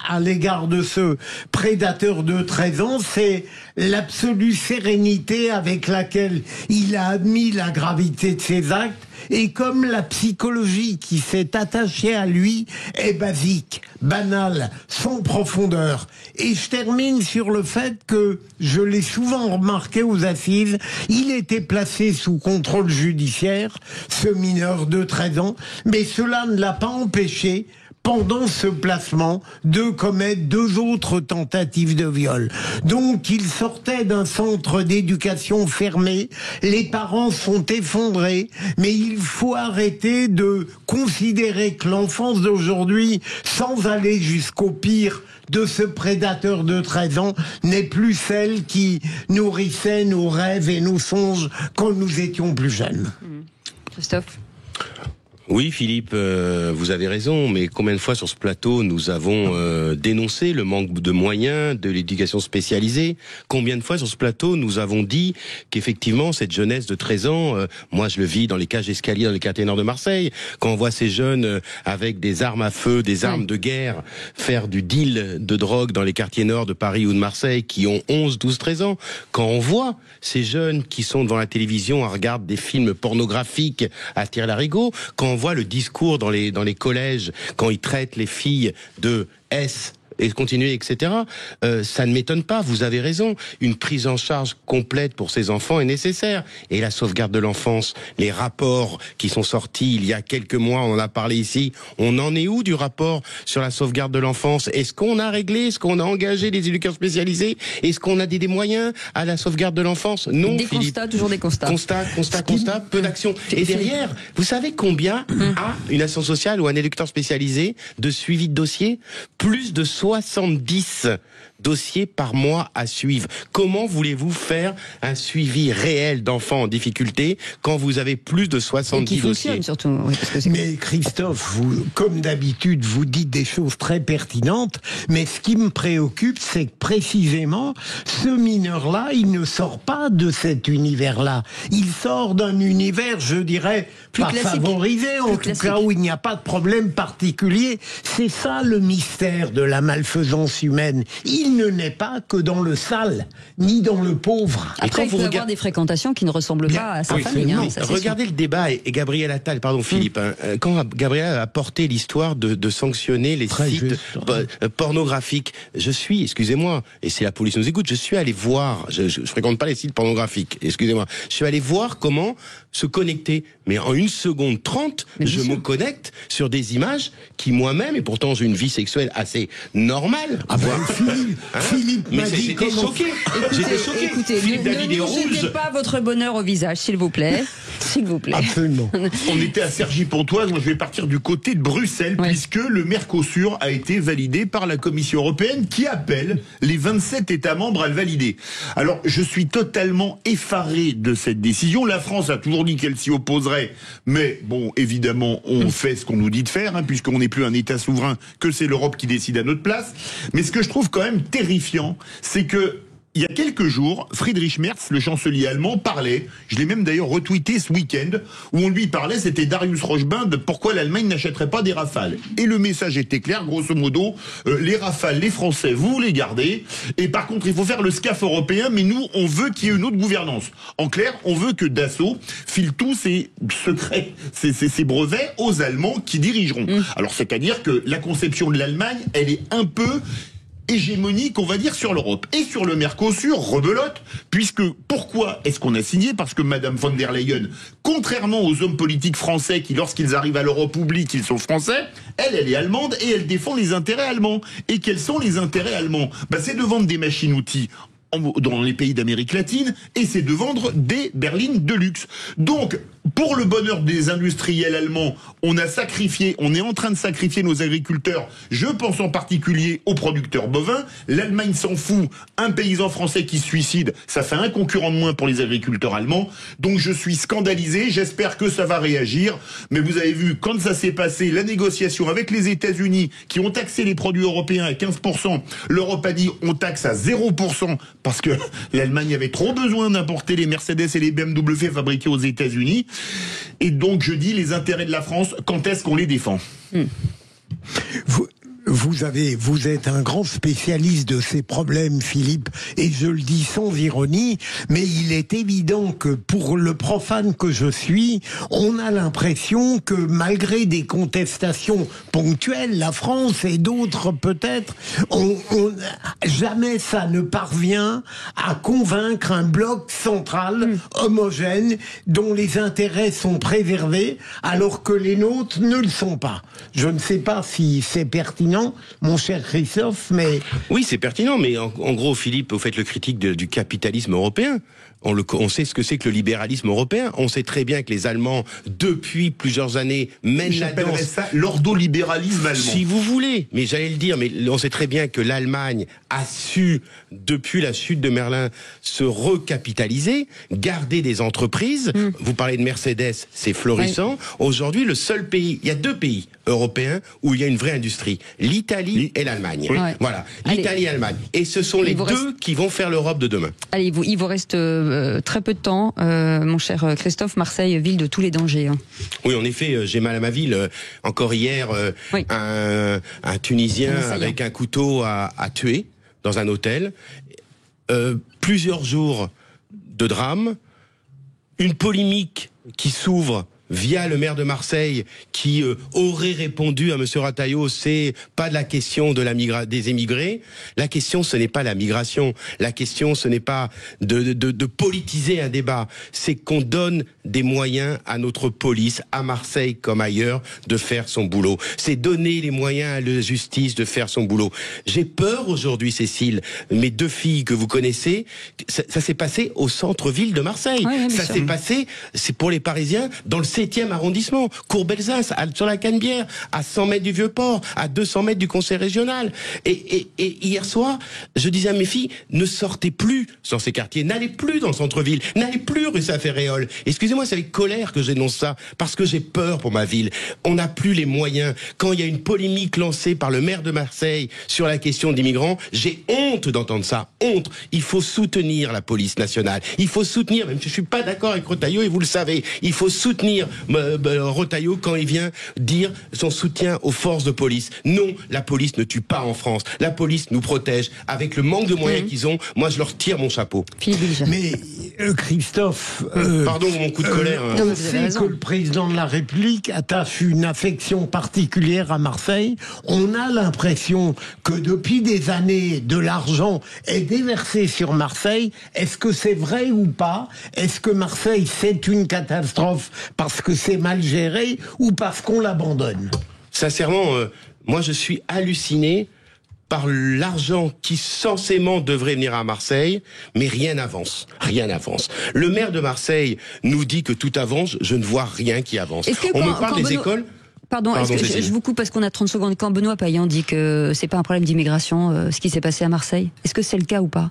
à l'égard de ce prédateur de 13 ans, c'est l'absolue sérénité avec laquelle il a admis la gravité de ses actes et comme la psychologie qui s'est attachée à lui est basique, banale, sans profondeur. Et je termine sur le fait que, je l'ai souvent remarqué aux assises, il était placé sous contrôle judiciaire, ce mineur de 13 ans, mais cela ne l'a pas empêché pendant ce placement, de commettre 2 autres tentatives de viol. Donc, il sortait d'un centre d'éducation fermé, les parents sont effondrés, mais il faut arrêter de considérer que l'enfance d'aujourd'hui, sans aller jusqu'au pire de ce prédateur de 13 ans, n'est plus celle qui nourrissait nos rêves et nos songes quand nous étions plus jeunes. Christophe ? Oui, Philippe, vous avez raison, mais combien de fois sur ce plateau nous avons dénoncé le manque de moyens de l'éducation spécialisée? Combien de fois sur ce plateau nous avons dit qu'effectivement cette jeunesse de 13 ans, moi je le vis dans les cages d'escalier dans les quartiers nord de Marseille, quand on voit ces jeunes avec des armes à feu, des armes de guerre, faire du deal de drogue dans les quartiers nord de Paris ou de Marseille, qui ont 11, 12, 13 ans, quand on voit ces jeunes qui sont devant la télévision à regarder des films pornographiques à tire-larigot, quand on voit le discours dans les collèges, quand ils traitent les filles de S, et continuer, etc. Ça ne m'étonne pas, vous avez raison. Une prise en charge complète pour ces enfants est nécessaire. Et la sauvegarde de l'enfance, les rapports qui sont sortis il y a quelques mois, on en a parlé ici, on en est où du rapport sur la sauvegarde de l'enfance? Est-ce qu'on a réglé? Est-ce qu'on a engagé des éducateurs spécialisés? Est-ce qu'on a des moyens à la sauvegarde de l'enfance? Non, des Philippe. Constats, toujours des constats. Constat, peu d'action. Et derrière, vous savez combien a une action sociale ou un éducateur spécialisé de suivi de dossier? Plus de 70 dossiers par mois à suivre. Comment voulez-vous faire un suivi réel d'enfants en difficulté quand vous avez plus de 70 dossiers? Surtout. Oui, parce que mais Christophe, vous, comme d'habitude, vous dites des choses très pertinentes, mais ce qui me préoccupe, c'est que précisément, ce mineur-là, il ne sort pas de cet univers-là. Il sort d'un univers, je dirais, plus pas classique, favorisé, en tout cas où il n'y a pas de problème particulier. C'est ça le mystère de la malfaisance humaine. Il ne naît pas que dans le sale, ni dans le pauvre. Après, il peut avoir des fréquentations qui ne ressemblent pas à sa famille. Hein, regardez le débat, et Gabriel Attal, pardon Philippe, quand Gabriel a porté l'histoire de sanctionner les sites pornographiques, je suis, excusez-moi, et si la police nous écoute, je suis allé voir, je fréquente pas les sites pornographiques, excusez-moi, je suis allé voir comment se connecter, mais en 1 seconde 30, je me connecte sur des images qui moi-même, et pourtant j'ai une vie sexuelle assez normale. Philippe mais j'étais choqué. Écoutez, ne jetez pas votre bonheur au visage, s'il vous plaît. S'il vous plaît. Absolument. On était à Cergy-Pontoise, moi je vais partir du côté de Bruxelles, puisque le Mercosur a été validé par la Commission européenne, qui appelle les 27 États membres à le valider. Alors, je suis totalement effaré de cette décision. La France a toujours dit qu'elle s'y opposerait, mais bon, évidemment, on fait ce qu'on nous dit de faire, puisqu'on n'est plus un État souverain, que c'est l'Europe qui décide à notre place. Mais ce que je trouve quand même terrifiant, c'est que il y a quelques jours, Friedrich Merz, le chancelier allemand, parlait, je l'ai même d'ailleurs retweeté ce week-end, où on lui parlait, c'était Darius Rochbain, de pourquoi l'Allemagne n'achèterait pas des Rafales. Et le message était clair, grosso modo, les Rafales, les Français, vous les gardez, et par contre, il faut faire le SCAF européen, mais nous, on veut qu'il y ait une autre gouvernance. En clair, on veut que Dassault file tous ses secrets, ses brevets aux Allemands qui dirigeront. Alors, c'est-à-dire que la conception de l'Allemagne, elle est un peu hégémonique, on va dire, sur l'Europe. Et sur le Mercosur, rebelote, puisque pourquoi est-ce qu'on a signé? Parce que Madame von der Leyen, contrairement aux hommes politiques français qui, lorsqu'ils arrivent à l'Europe, oublient qu'ils sont français, elle est allemande et elle défend les intérêts allemands. Et quels sont les intérêts allemands? C'est de vendre des machines-outils dans les pays d'Amérique latine, et c'est de vendre des berlines de luxe. Donc, pour le bonheur des industriels allemands, on est en train de sacrifier nos agriculteurs, je pense en particulier aux producteurs bovins. L'Allemagne s'en fout, un paysan français qui se suicide, ça fait un concurrent de moins pour les agriculteurs allemands. Donc je suis scandalisé, j'espère que ça va réagir, mais vous avez vu, quand ça s'est passé, la négociation avec les États-Unis, qui ont taxé les produits européens à 15%, l'Europe a dit on taxe à 0%, parce que l'Allemagne avait trop besoin d'importer les Mercedes et les BMW fabriqués aux États-Unis. Et donc je dis les intérêts de la France, quand est-ce qu'on les défend? Vous êtes un grand spécialiste de ces problèmes, Philippe, et je le dis sans ironie, mais il est évident que pour le profane que je suis, on a l'impression que malgré des contestations ponctuelles, la France et d'autres peut-être, jamais ça ne parvient à convaincre un bloc central homogène dont les intérêts sont préservés alors que les nôtres ne le sont pas. Je ne sais pas si c'est pertinent, mon cher Christophe, mais... Oui, c'est pertinent, mais en gros, Philippe, vous faites le critique du capitalisme européen. On sait ce que c'est que le libéralisme européen. On sait très bien que les Allemands, depuis plusieurs années, mènent la danse. Ça l'ordolibéralisme allemand. Si vous voulez, mais j'allais le dire, mais on sait très bien que l'Allemagne a su, depuis la chute de Merlin, se recapitaliser, garder des entreprises. Vous parlez de Mercedes, c'est florissant. Oui. Aujourd'hui, le seul pays, il y a 2 pays européens où il y a une vraie industrie, l'Italie et l'Allemagne. Oui. Voilà, l'Italie et l'Allemagne. Et ce sont les deux qui vont faire l'Europe de demain. Allez, il vous reste très peu de temps, mon cher Christophe. Marseille, ville de tous les dangers. Hein. Oui, en effet, j'ai mal à ma ville. Encore hier, un Tunisien avec un couteau a tué dans un hôtel. Plusieurs jours de drame, une polémique qui s'ouvre via le maire de Marseille qui aurait répondu à M. Rataillot, c'est pas de la question de des émigrés. La question, ce n'est pas la migration. La question, ce n'est pas de politiser un débat. C'est qu'on donne des moyens à notre police, à Marseille comme ailleurs, de faire son boulot. C'est donner les moyens à la justice de faire son boulot. J'ai peur aujourd'hui, Cécile, mes 2 filles que vous connaissez, ça s'est passé au centre-ville de Marseille. Oui, ça s'est passé, c'est pour les Parisiens, dans le 7e arrondissement, Cour-Belzas, sur la Canebière, à 100 mètres du Vieux-Port, à 200 mètres du Conseil régional. Et hier soir, je disais à mes filles, ne sortez plus dans ces quartiers, n'allez plus dans le centre-ville, n'allez plus rue Saint-Ferréol. Excusez-moi, c'est avec colère que j'énonce ça, parce que j'ai peur pour ma ville. On n'a plus les moyens. Quand il y a une polémique lancée par le maire de Marseille sur la question des migrants, j'ai honte d'entendre ça. Honte. Il faut soutenir la police nationale. Il faut soutenir, même si je suis pas d'accord avec Retailleau, et vous le savez, il faut soutenir Retailleau quand il vient dire son soutien aux forces de police. Non, la police ne tue pas en France. La police nous protège. Avec le manque de moyens qu'ils ont, moi je leur tire mon chapeau. Mais Christophe... pardon mon coup de colère. On sait que le président de la République attache une affection particulière à Marseille. On a l'impression que depuis des années, de l'argent est déversé sur Marseille. Est-ce que c'est vrai ou pas? Est-ce que Marseille, c'est une catastrophe parce que c'est mal géré ou parce qu'on l'abandonne? Sincèrement, moi je suis halluciné par l'argent qui censément devrait venir à Marseille, mais rien n'avance. Rien n'avance. Le maire de Marseille nous dit que tout avance, je ne vois rien qui avance. On me parle des écoles. Pardon, je vous coupe parce qu'on a 30 secondes. Quand Benoît Payan dit que c'est pas un problème d'immigration, ce qui s'est passé à Marseille, est-ce que c'est le cas ou pas?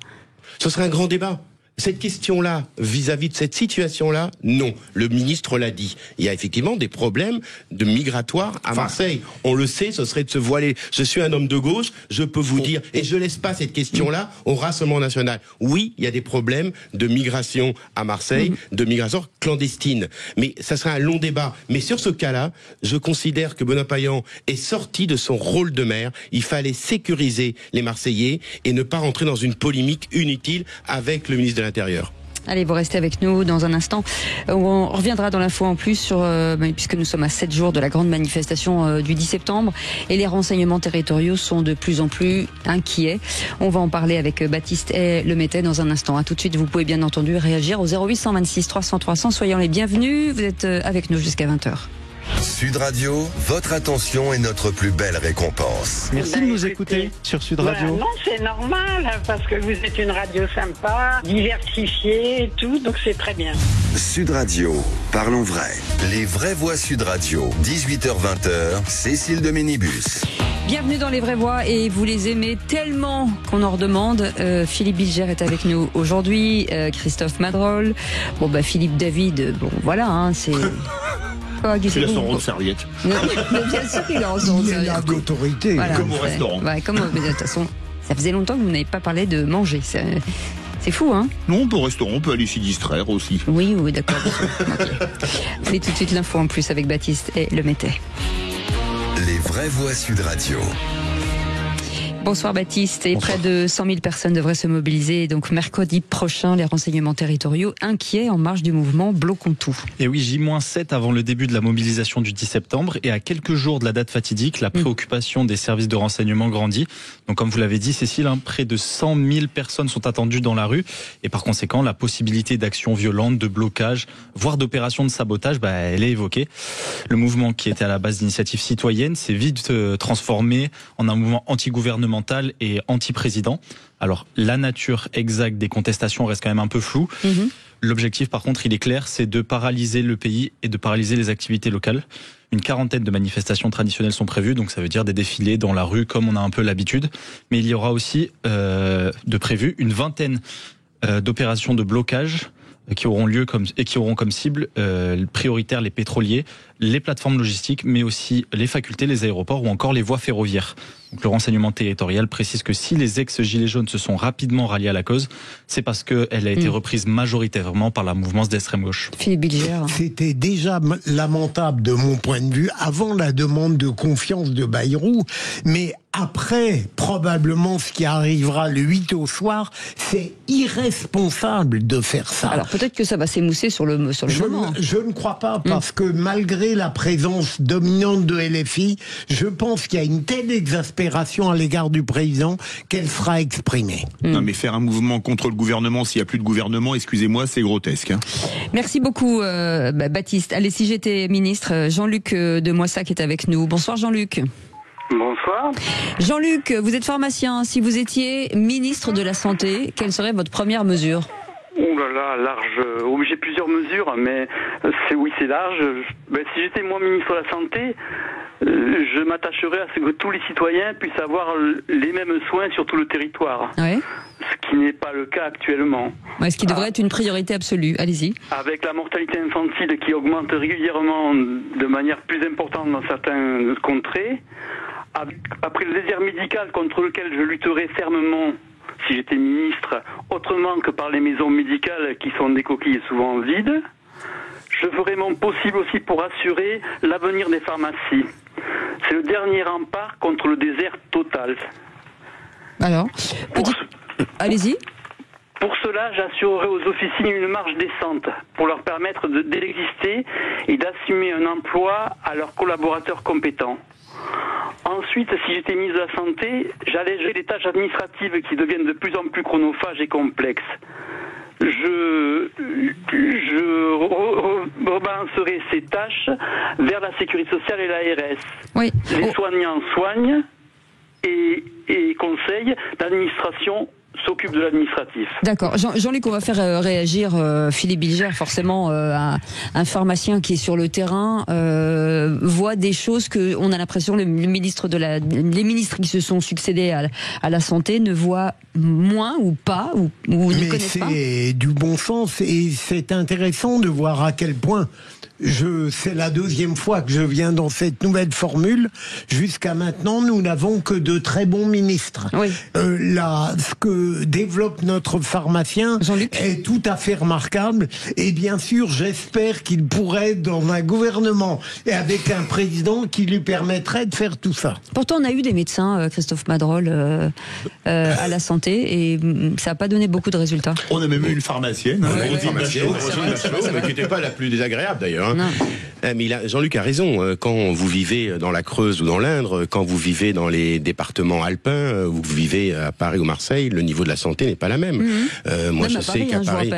Ce serait un grand débat. Cette question-là, vis-à-vis de cette situation-là, non. Le ministre l'a dit. Il y a effectivement des problèmes de migratoires à Marseille. On le sait, ce serait de se voiler. Je suis un homme de gauche, je peux vous dire, et je laisse pas cette question-là au Rassemblement national. Oui, il y a des problèmes de migration à Marseille, de migration clandestine. Mais ça serait un long débat. Mais sur ce cas-là, je considère que Benoît Payan est sorti de son rôle de maire. Il fallait sécuriser les Marseillais et ne pas rentrer dans une polémique inutile avec le ministre de l'Intérieur. Allez, vous restez avec nous dans un instant. On reviendra dans l'info en plus sur, puisque nous sommes à 7 jours de la grande manifestation du 10 septembre et les renseignements territoriaux sont de plus en plus inquiets. On va en parler avec Baptiste et Lemaitet dans un instant. À tout de suite, vous pouvez bien entendu réagir au 0826 300 300. Soyons les bienvenus. Vous êtes avec nous jusqu'à 20h. Sud Radio, votre attention est notre plus belle récompense. Merci de nous écouter sur Sud Radio. Non, c'est normal, parce que vous êtes une radio sympa, diversifiée et tout, donc c'est très bien. Sud Radio, parlons vrai. Les vraies voix Sud Radio, 18h-20h, Cécile de Ménibus. Bienvenue dans les vraies voix et vous les aimez tellement qu'on en redemande. Philippe Bilger est avec nous aujourd'hui, Christophe Madrol. Bon Philippe David, bon voilà, hein, c'est... Il a son rond de serviette. Mais bien sûr qu'il a son rond de serviette. Il a l'autorité. Voilà, comme au restaurant. Ouais, mais de toute façon, ça faisait longtemps que vous n'avez pas parlé de manger. C'est fou, hein? Non, on peut au restaurant, on peut aller s'y distraire aussi. Oui, d'accord. Okay. Allez, tout de suite l'info en plus avec Baptiste et Lemaitet. Les vraies voix Sud Radio. Bonsoir Baptiste. Et près de 100 000 personnes devraient se mobiliser. Donc mercredi prochain, les renseignements territoriaux inquiets en marge du mouvement Bloquons tout. Et oui, J-7 avant le début de la mobilisation du 10 septembre. Et à quelques jours de la date fatidique, la préoccupation des services de renseignement grandit. Donc comme vous l'avez dit Cécile, près de 100 000 personnes sont attendues dans la rue. Et par conséquent, la possibilité d'actions violentes, de blocage, voire d'opérations de sabotage, elle est évoquée. Le mouvement qui était à la base d'initiatives citoyennes s'est vite transformé en un mouvement anti-gouvernemental et anti-président. Alors, la nature exacte des contestations reste quand même un peu floue. L'objectif, par contre, il est clair, c'est de paralyser le pays et de paralyser les activités locales. Une quarantaine de manifestations traditionnelles sont prévues, donc ça veut dire des défilés dans la rue comme on a un peu l'habitude. Mais il y aura aussi de prévues une vingtaine d'opérations de blocage qui auront lieu qui auront comme cible prioritaire les pétroliers, les plateformes logistiques, mais aussi les facultés, les aéroports ou encore les voies ferroviaires. Donc le renseignement territorial précise que si les ex-gilets jaunes se sont rapidement ralliés à la cause, c'est parce qu'elle a été reprise majoritairement par la mouvance d'extrême gauche. Philippe Bilger. C'était déjà lamentable de mon point de vue avant la demande de confiance de Bayrou, mais après, probablement, ce qui arrivera le 8 au soir, c'est irresponsable de faire ça. Alors peut-être que ça va s'émousser sur le moment. Je ne crois pas, parce que malgré la présence dominante de LFI, je pense qu'il y a une telle exaspération à l'égard du président qu'elle sera exprimée. Non mais faire un mouvement contre le gouvernement s'il n'y a plus de gouvernement, excusez-moi, c'est grotesque. Merci beaucoup Baptiste. Allez, si j'étais ministre, Jean-Luc de Moissac est avec nous. Bonsoir Jean-Luc. Bonsoir. Jean-Luc, vous êtes pharmacien. Si vous étiez ministre de la Santé, quelle serait votre première mesure ? Ouh là là, large. J'ai plusieurs mesures, mais c'est large. Si j'étais moi ministre de la Santé, je m'attacherais à ce que tous les citoyens puissent avoir les mêmes soins sur tout le territoire. Ouais. Ce qui n'est pas le cas actuellement. Ce qui devrait être une priorité absolue. Allez-y. Avec la mortalité infantile qui augmente régulièrement de manière plus importante dans certaines contrées, après le désert médical contre lequel je lutterais fermement si j'étais ministre, autrement que par les maisons médicales qui sont des coquilles souvent vides, je ferai mon possible aussi pour assurer l'avenir des pharmacies. C'est le dernier rempart contre le désert total. Alors, allez-y. Pour cela, j'assurerai aux officines une marge décente pour leur permettre d'exister et d'assumer un emploi à leurs collaborateurs compétents. Ensuite, si j'étais ministre de la Santé, j'allégerais les tâches administratives qui deviennent de plus en plus chronophages et complexes. Je rebalancerai ces tâches vers la sécurité sociale et l'ARS. Oui. Les soignants soignent et conseillent, l'administration s'occupe de l'administratif. D'accord. Jean-Luc, on va faire réagir Philippe Bilger, forcément un pharmacien qui est sur le terrain voit des choses que on a l'impression les ministres qui se sont succédés à la santé ne voient moins ou pas ou ne connaissent pas. C'est du bon sens et c'est intéressant de voir à quel point c'est la deuxième fois que je viens dans cette nouvelle formule. Jusqu'à maintenant, nous n'avons que de très bons ministres. Oui. Ce que développe notre pharmacien est tout à fait remarquable. Et bien sûr, j'espère qu'il pourrait être dans un gouvernement et avec un président qui lui permettrait de faire tout ça. Pourtant, on a eu des médecins, Christophe Madrol, à la santé, et ça n'a pas donné beaucoup de résultats. On a même eu une pharmacienne. Mais qui n'était pas la plus désagréable d'ailleurs. Mais Jean-Luc a raison. Quand vous vivez dans la Creuse ou dans l'Indre, quand vous vivez dans les départements alpins, vous vivez à Paris ou Marseille, le niveau de la santé n'est pas la même. Moi, je sais qu'à Paris,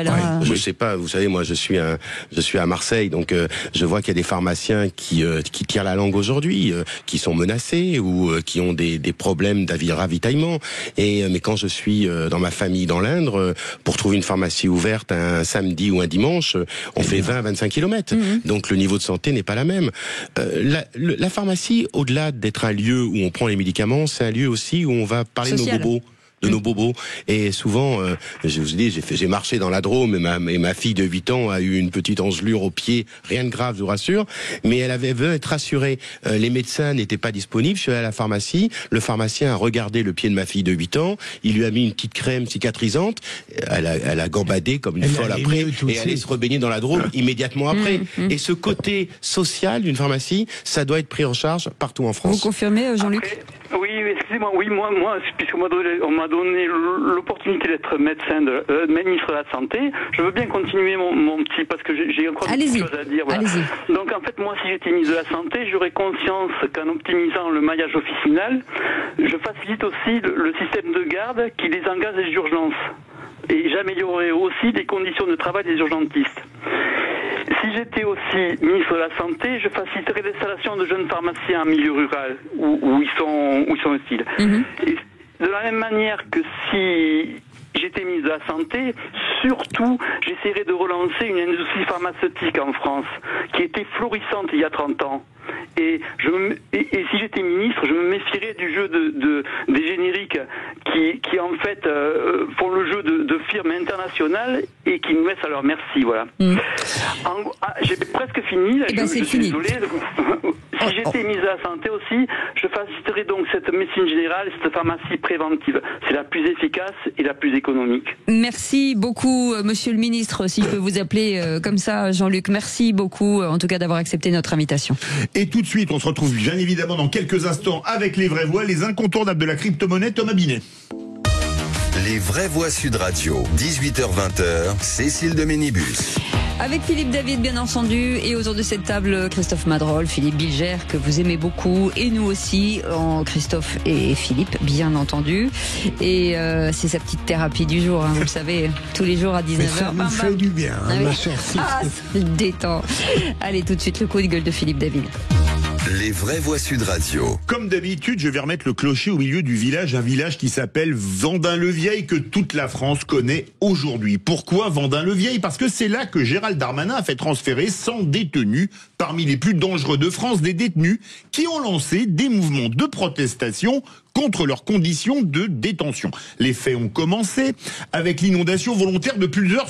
je sais pas. Vous savez, moi, je suis à Marseille, donc je vois qu'il y a des pharmaciens qui tirent la langue aujourd'hui, qui sont menacés ou qui ont des problèmes ravitaillement. Mais quand je suis dans ma famille dans l'Indre, pour trouver une pharmacie ouverte un samedi ou un dimanche, on fait 20-25 kilomètres. Donc le niveau de santé n'est pas la même. La pharmacie, au-delà d'être un lieu où on prend les médicaments, c'est un lieu aussi où on va parler de nos bobos. Et souvent, je vous dis, j'ai marché dans la Drôme et ma fille de 8 ans a eu une petite engelure au pied, rien de grave, je vous rassure, mais elle veut être rassurée. Les médecins n'étaient pas disponibles, je suis allé à la pharmacie, le pharmacien a regardé le pied de ma fille de 8 ans, il lui a mis une petite crème cicatrisante, elle a gambadé comme une folle après, et elle est se rebaigner dans la Drôme immédiatement après. Et ce côté social d'une pharmacie, ça doit être pris en charge partout en France. Vous confirmez, Jean-Luc ? Oui, excusez-moi. Oui, moi, puisqu'on m'a donné l'opportunité d'être ministre de la Santé, je veux bien continuer mon petit, parce que j'ai encore des choses à dire. Voilà. Donc, en fait, moi, si j'étais ministre de la Santé, j'aurais conscience qu'en optimisant le maillage officinal, je facilite aussi le système de garde qui désengage les urgences. Et j'améliorerai aussi les conditions de travail des urgentistes. Si j'étais aussi ministre de la Santé, je faciliterais l'installation de jeunes pharmaciens en milieu rural où ils sont hostiles. Et de la même manière que si j'étais ministre de la Santé, surtout, j'essaierais de relancer une industrie pharmaceutique en France qui était florissante il y a 30 ans. Et si j'étais ministre, je me méfierais du jeu des génériques qui en fait font le jeu de firmes internationales et qui nous laissent à leur merci. Voilà. J'ai presque fini. Je suis désolé. Si j'étais ministre de la Santé aussi, je faciliterais donc cette médecine générale, cette pharmacie préventive. C'est la plus efficace et la plus économique. Merci beaucoup, monsieur le ministre, si je peux vous appeler comme ça, Jean-Luc. Merci beaucoup, en tout cas, d'avoir accepté notre invitation. Et tout de suite, on se retrouve bien évidemment dans quelques instants avec les vraies voix, les incontournables de la crypto-monnaie, Thomas Binet. Les vraies voix Sud Radio, 18h-20h, Cécile de Ménibus. Avec Philippe David, bien entendu, et autour de cette table, Christophe Madrol, Philippe Bilger, que vous aimez beaucoup, et nous aussi, Christophe et Philippe, bien entendu. Et c'est sa petite thérapie du jour, hein, vous le savez, tous les jours à 19h. Ça nous fait du bien, hein, ma chère Cécile. Ça détend. Allez, tout de suite, le coup de gueule de Philippe David. Les vraies voix Sud Radio. Comme d'habitude, je vais remettre le clocher au milieu du village, un village qui s'appelle Vendin-le-Vieil, que toute la France connaît aujourd'hui. Pourquoi Vendin-le-Vieil? Parce que c'est là que Gérald Darmanin a fait transférer 100 détenus, parmi les plus dangereux de France, des détenus qui ont lancé des mouvements de protestation contre leurs conditions de détention. Les faits ont commencé avec l'inondation volontaire de plusieurs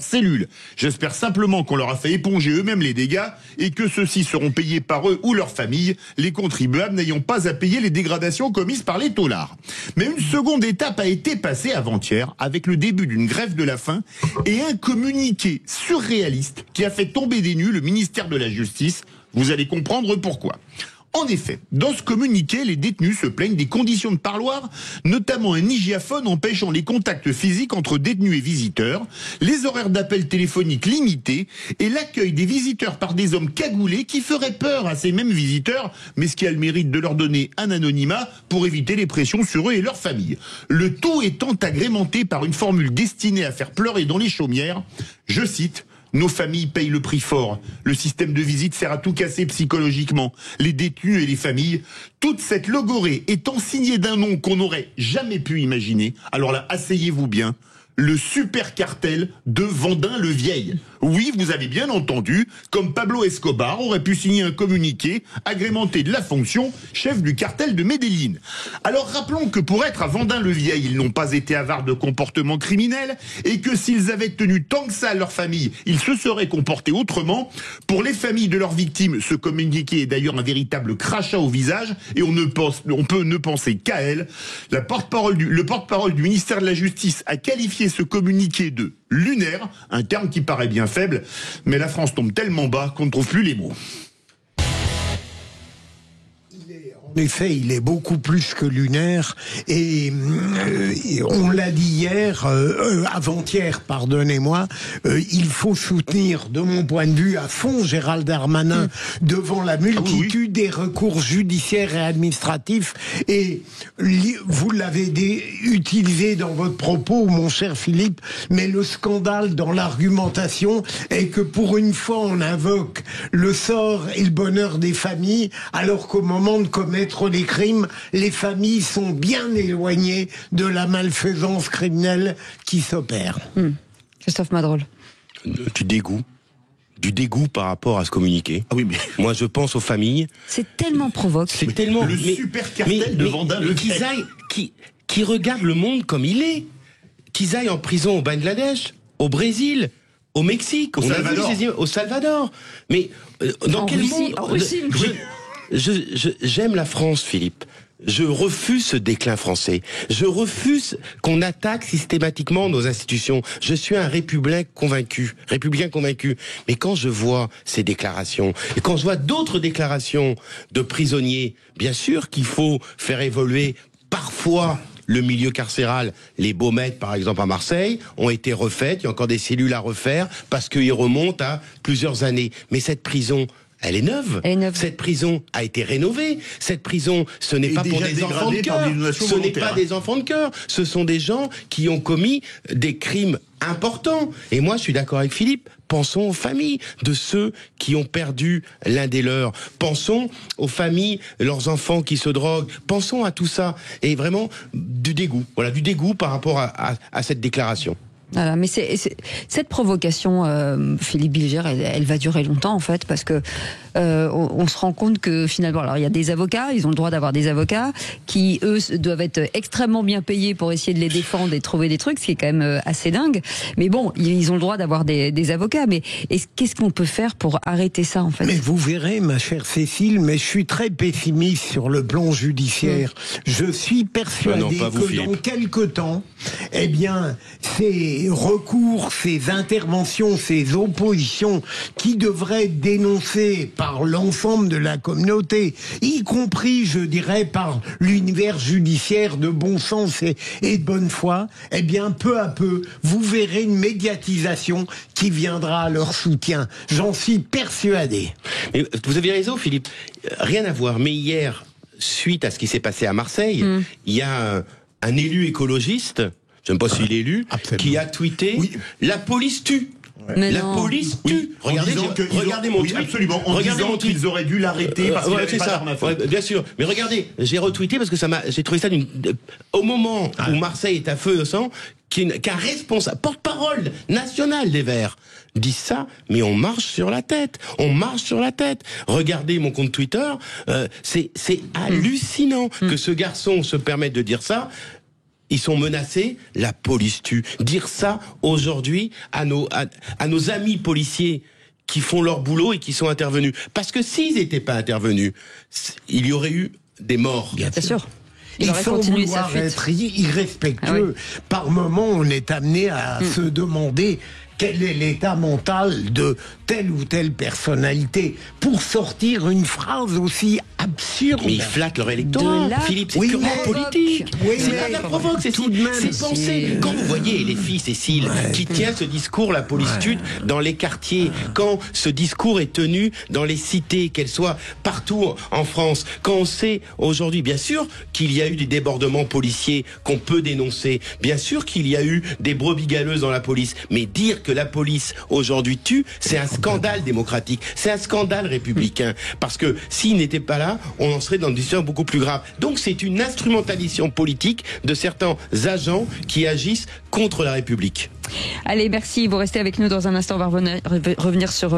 cellules. J'espère simplement qu'on leur a fait éponger eux-mêmes les dégâts et que ceux-ci seront payés par eux ou leurs familles, les contribuables n'ayant pas à payer les dégradations commises par les taulards. Mais une seconde étape a été passée avant-hier avec le début d'une grève de la faim et un communiqué surréaliste qui a fait tomber des nues le ministère de la Justice. Vous allez comprendre pourquoi. En effet, dans ce communiqué, les détenus se plaignent des conditions de parloir, notamment un hygiaphone empêchant les contacts physiques entre détenus et visiteurs, les horaires d'appel téléphonique limités et l'accueil des visiteurs par des hommes cagoulés qui feraient peur à ces mêmes visiteurs, mais ce qui a le mérite de leur donner un anonymat pour éviter les pressions sur eux et leurs familles. Le tout étant agrémenté par une formule destinée à faire pleurer dans les chaumières, je cite: nos familles payent le prix fort. Le système de visite sert à tout casser psychologiquement. Les détenus et les familles. Toute cette logorée étant signée d'un nom qu'on n'aurait jamais pu imaginer. Alors là, asseyez-vous bien. Le super cartel de Vendin-le-Vieil. Oui, vous avez bien entendu, comme Pablo Escobar aurait pu signer un communiqué agrémenté de la fonction chef du cartel de Medellín. Alors rappelons que pour être à Vendin-le-Vieil, ils n'ont pas été avares de comportements criminels et que s'ils avaient tenu tant que ça à leur famille, ils se seraient comportés autrement. Pour les familles de leurs victimes, ce communiqué est d'ailleurs un véritable crachat au visage et on peut ne penser qu'à elle. Le porte-parole du ministère de la Justice a qualifié ce communiqué de lunaire, un terme qui paraît bien faible, mais la France tombe tellement bas qu'on ne trouve plus les mots. En effet, il est beaucoup plus que lunaire et on l'a dit hier, avant-hier, pardonnez-moi, il faut soutenir, de mon point de vue, à fond Gérald Darmanin devant la multitude des recours judiciaires et administratifs. Et vous l'avez utilisé dans votre propos, mon cher Philippe, mais le scandale dans l'argumentation est que pour une fois, on invoque le sort et le bonheur des familles, alors qu'au moment de commettre les crimes, les familles sont bien éloignées de la malfaisance criminelle qui s'opère. Christophe Madrol. Du dégoût par rapport à ce communiqué. Ah oui, mais moi je pense aux familles. C'est tellement provoque. C'est tellement le super cartel de Vendin-le-Vieil. Qui regardent le monde comme il est. Qu'ils aillent en prison au Bangladesh, au Brésil, au Mexique, au Salvador. Mais dans quel monde j'aime la France, Philippe. Je refuse ce déclin français. Je refuse qu'on attaque systématiquement nos institutions. Je suis un républicain convaincu. Mais quand je vois ces déclarations, et quand je vois d'autres déclarations de prisonniers, bien sûr qu'il faut faire évoluer parfois le milieu carcéral. Les Baumettes, par exemple, à Marseille, ont été refaites. Il y a encore des cellules à refaire parce qu'ils remontent à plusieurs années. Mais cette prison, elle est neuve. Cette prison a été rénovée. Cette prison, ce n'est pas pour des enfants de cœur. Ce n'est pas des enfants de cœur. Ce sont des gens qui ont commis des crimes importants. Et moi, je suis d'accord avec Philippe. Pensons aux familles de ceux qui ont perdu l'un des leurs. Pensons aux familles, leurs enfants qui se droguent. Pensons à tout ça. Et vraiment, du dégoût. Voilà, du dégoût par rapport à cette déclaration. Voilà, mais cette provocation, Philippe Bilger, elle va durer longtemps en fait, parce que on se rend compte que finalement, alors il y a des avocats, ils ont le droit d'avoir des avocats qui eux doivent être extrêmement bien payés pour essayer de les défendre et de trouver des trucs, ce qui est quand même assez dingue. Mais bon, ils ont le droit d'avoir des avocats. Mais qu'est-ce qu'on peut faire pour arrêter ça en fait? Mais vous verrez, ma chère Cécile, mais je suis très pessimiste sur le plan judiciaire. Je suis persuadé que dans quelque temps, eh bien, ces recours, ces interventions, ces oppositions qui devraient être dénoncées par l'ensemble de la communauté, y compris, je dirais, par l'univers judiciaire de bon sens et de bonne foi, eh bien, peu à peu, vous verrez une médiatisation qui viendra à leur soutien. J'en suis persuadé. Mais vous avez raison, Philippe. Rien à voir. Mais hier, suite à ce qui s'est passé à Marseille, il y a un élu écologiste, je ne sais pas s'il est élu, qui a tweeté la police tue. Mais la non. police tue. Regardez mon tweet. Absolument. En disant qu'ils auraient dû l'arrêter parce qu'il n'avait pas d'arme à feu. Bien sûr. Mais regardez, j'ai retweeté parce que j'ai trouvé ça au moment où Marseille est à feu de sang, qu'un responsable, porte-parole national des Verts, dit ça, mais on marche sur la tête. On marche sur la tête. Regardez mon compte Twitter. C'est hallucinant que ce garçon se permette de dire ça. Ils sont menacés, la police tue. Dire ça aujourd'hui à nos amis policiers qui font leur boulot et qui sont intervenus. Parce que s'ils n'étaient pas intervenus, il y aurait eu des morts. Bien sûr. Il faut vouloir être irrespectueux. Par moment, on est amené à se demander quel est l'état mental de telle ou telle personnalité pour sortir une phrase aussi absurde. Mais ils flattent leur électorat. Philippe, c'est purement politique. C'est pas de la provoque, c'est pensé. Quand vous voyez les filles, Cécile, qui tient ce discours, la police tue, dans les quartiers, quand ce discours est tenu dans les cités, qu'elles soient partout en France, quand on sait aujourd'hui, bien sûr, qu'il y a eu des débordements policiers qu'on peut dénoncer, bien sûr qu'il y a eu des brebis galeuses dans la police, mais dire que la police aujourd'hui tue, c'est un scandale démocratique, c'est un scandale républicain, parce que s'il n'était pas là, on en serait dans une situation beaucoup plus grave. Donc c'est une instrumentalisation politique de certains agents qui agissent contre la République. Allez, merci. Vous restez avec nous dans un instant. On va revenir sur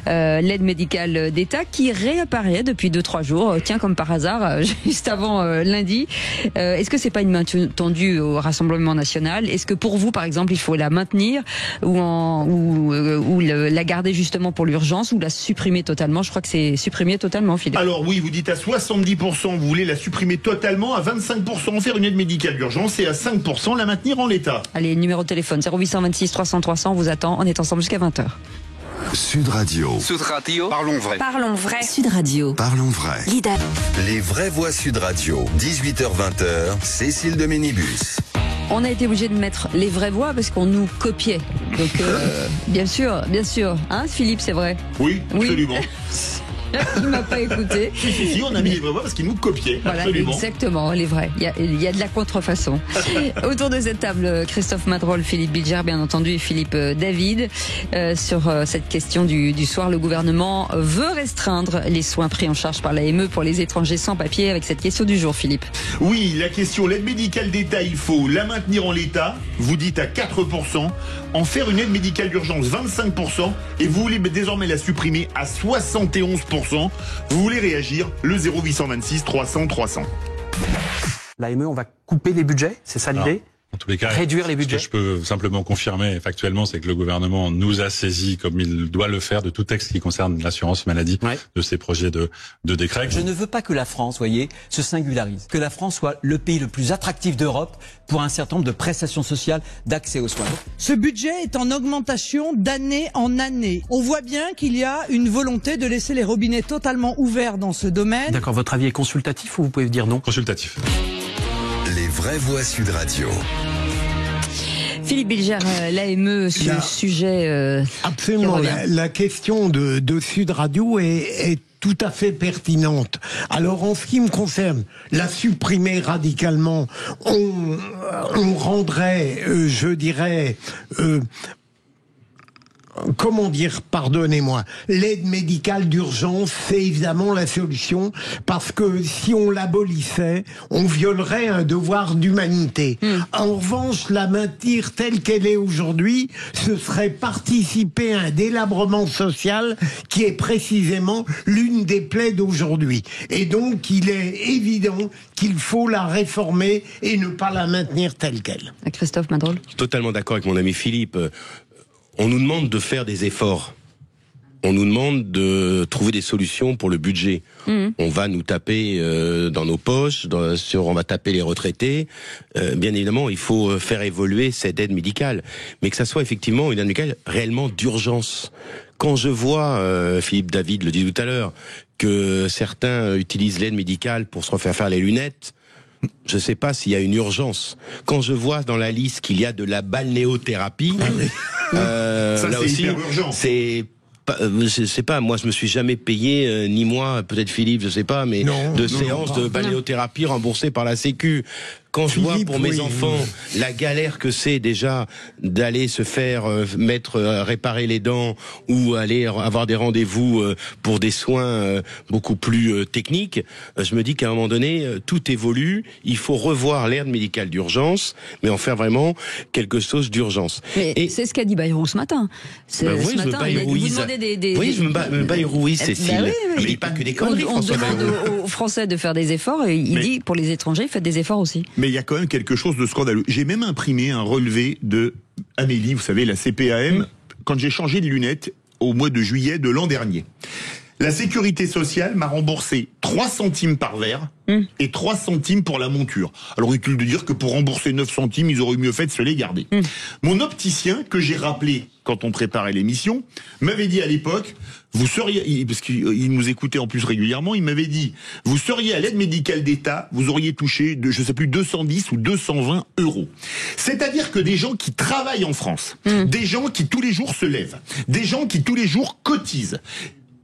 l'aide médicale d'État qui réapparaît depuis 2-3 jours. Tiens, comme par hasard, juste avant lundi. Est-ce que c'est pas une main tendue au Rassemblement national? Est-ce que pour vous, par exemple, il faut la maintenir ou la garder justement pour l'urgence ou la supprimer totalement? Je crois que c'est supprimer totalement, Philippe. Alors oui, vous dites à 70%, vous voulez la supprimer totalement, à 25% faire une aide médicale d'urgence et à 5% la maintenir en l'état. Allez, numéro de téléphone 0826 300 300, on vous attend. On est ensemble jusqu'à 20h. Sud Radio. Sud Radio. Parlons vrai. Parlons vrai. Sud Radio. Parlons vrai. Leader. Les vraies voix Sud Radio. 18h-20h, Cécile de Ménibus. On a été obligé de mettre les vraies voix parce qu'on nous copiait. Donc, bien sûr. Hein, Philippe, c'est vrai? Oui, absolument. Il m'a pas écouté. Si, on a mis les vraies voix parce qu'ils nous copiaient. Voilà, absolument. Exactement, les vrais. Il y a de la contrefaçon. Autour de cette table, Christophe Madrol, Philippe Bilger, bien entendu, et Philippe David. Sur cette question du soir, le gouvernement veut restreindre les soins pris en charge par l'AME pour les étrangers sans papier avec cette question du jour, Philippe. Oui, la question, l'aide médicale d'État, il faut la maintenir en l'état, vous dites à 4%, en faire une aide médicale d'urgence 25%, et vous voulez désormais la supprimer à 71%. Vous voulez réagir, le 0826 300 300. L'AME, on va couper des budgets, c'est ça l'idée? En tous les cas, réduire les budgets. Ce que je peux simplement confirmer factuellement, c'est que le gouvernement nous a saisi, comme il doit le faire, de tout texte qui concerne l'assurance maladie, de ces projets de décret. Je ne veux pas que la France, voyez, se singularise, que la France soit le pays le plus attractif d'Europe pour un certain nombre de prestations sociales d'accès aux soins. Ce budget est en augmentation d'année en année. On voit bien qu'il y a une volonté de laisser les robinets totalement ouverts dans ce domaine. D'accord, votre avis est consultatif ou vous pouvez dire non? Consultatif. Les vraies voix Sud Radio. Philippe Bilger, l'AME sur le sujet. Absolument. La question de Sud Radio est tout à fait pertinente. Alors, en ce qui me concerne, la supprimer radicalement, on rendrait, je dirais, comment dire, pardonnez-moi, l'aide médicale d'urgence, c'est évidemment la solution, parce que si on l'abolissait, on violerait un devoir d'humanité. En revanche, la maintenir telle qu'elle est aujourd'hui, ce serait participer à un délabrement social qui est précisément l'une des plaies d'aujourd'hui. Et donc, il est évident qu'il faut la réformer et ne pas la maintenir telle qu'elle. Christophe Madrol. Je suis totalement d'accord avec mon ami Philippe. On nous demande de faire des efforts. On nous demande de trouver des solutions pour le budget. On va nous taper dans nos poches, on va taper les retraités. Bien évidemment, il faut faire évoluer cette aide médicale. Mais que ça soit effectivement une aide médicale réellement d'urgence. Quand je vois, Philippe David le dit tout à l'heure, que certains utilisent l'aide médicale pour se refaire faire les lunettes, je ne sais pas s'il y a une urgence. Quand je vois dans la liste qu'il y a de la balnéothérapie, ça, là aussi, c'est je sais pas, moi je me suis jamais payé, ni moi, peut-être Philippe, je sais pas, mais séances de balnéothérapie remboursées par la Sécu. Quand je vois pour mes enfants la galère que c'est déjà d'aller se faire réparer les dents ou aller avoir des rendez-vous pour des soins beaucoup plus techniques, je me dis qu'à un moment donné, tout évolue. Il faut revoir l'aide médicale d'urgence, mais en faire vraiment quelque chose d'urgence. Et c'est ce qu'a dit Bayrou ce matin. Oui, je me bayrou-ise. Oui, je me bayrou-ise, Cécile. Il dit pas que des conneries, François Bayrou. On demande aux Français de faire des efforts et il dit pour les étrangers, faites des efforts aussi. Mais il y a quand même quelque chose de scandaleux. J'ai même imprimé un relevé de Amélie, vous savez, la CPAM, quand j'ai changé de lunettes au mois de juillet de l'an dernier. La sécurité sociale m'a remboursé 3 centimes par verre et 3 centimes pour la monture. Alors, inutile de dire que pour rembourser 9 centimes, ils auraient mieux fait de se les garder. Mon opticien, que j'ai rappelé quand on préparait l'émission, m'avait dit à l'époque, vous seriez, parce qu'il nous écoutait en plus régulièrement, il m'avait dit, vous seriez à l'aide médicale d'État, vous auriez touché, je sais plus, 210 ou 220 euros. C'est-à-dire que des gens qui travaillent en France, des gens qui tous les jours se lèvent, des gens qui tous les jours cotisent,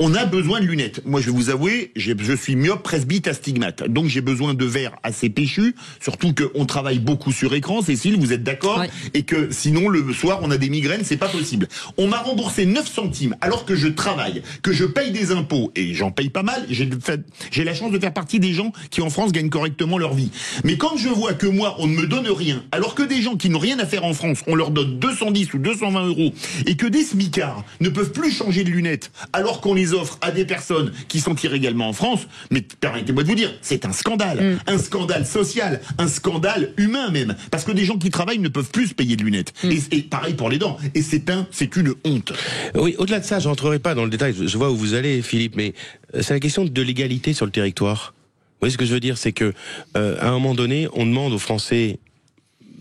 on a besoin de lunettes. Moi, je vais vous avouer, je suis myope, presbyte, astigmate. Donc, j'ai besoin de verres assez péchus. Surtout qu'on travaille beaucoup sur écran, Cécile, vous êtes d'accord? Et que sinon, le soir, on a des migraines, c'est pas possible. On m'a remboursé 9 centimes alors que je travaille, que je paye des impôts. Et j'en paye pas mal. J'ai la chance de faire partie des gens qui, en France, gagnent correctement leur vie. Mais quand je vois que moi, on ne me donne rien, alors que des gens qui n'ont rien à faire en France, on leur donne 210 ou 220 euros, et que des smicards ne peuvent plus changer de lunettes, alors qu'on les offre à des personnes qui sont illégalement en France, mais permettez-moi de vous dire, c'est un scandale. Un scandale social, un scandale humain même. Parce que des gens qui travaillent ne peuvent plus se payer de lunettes. Et pareil pour les dents. Et c'est une honte. Oui, au-delà de ça, je rentrerai pas dans le détail. Je vois où vous allez, Philippe, mais c'est la question de l'égalité sur le territoire. Vous voyez ce que je veux dire, c'est que à un moment donné, on demande aux Français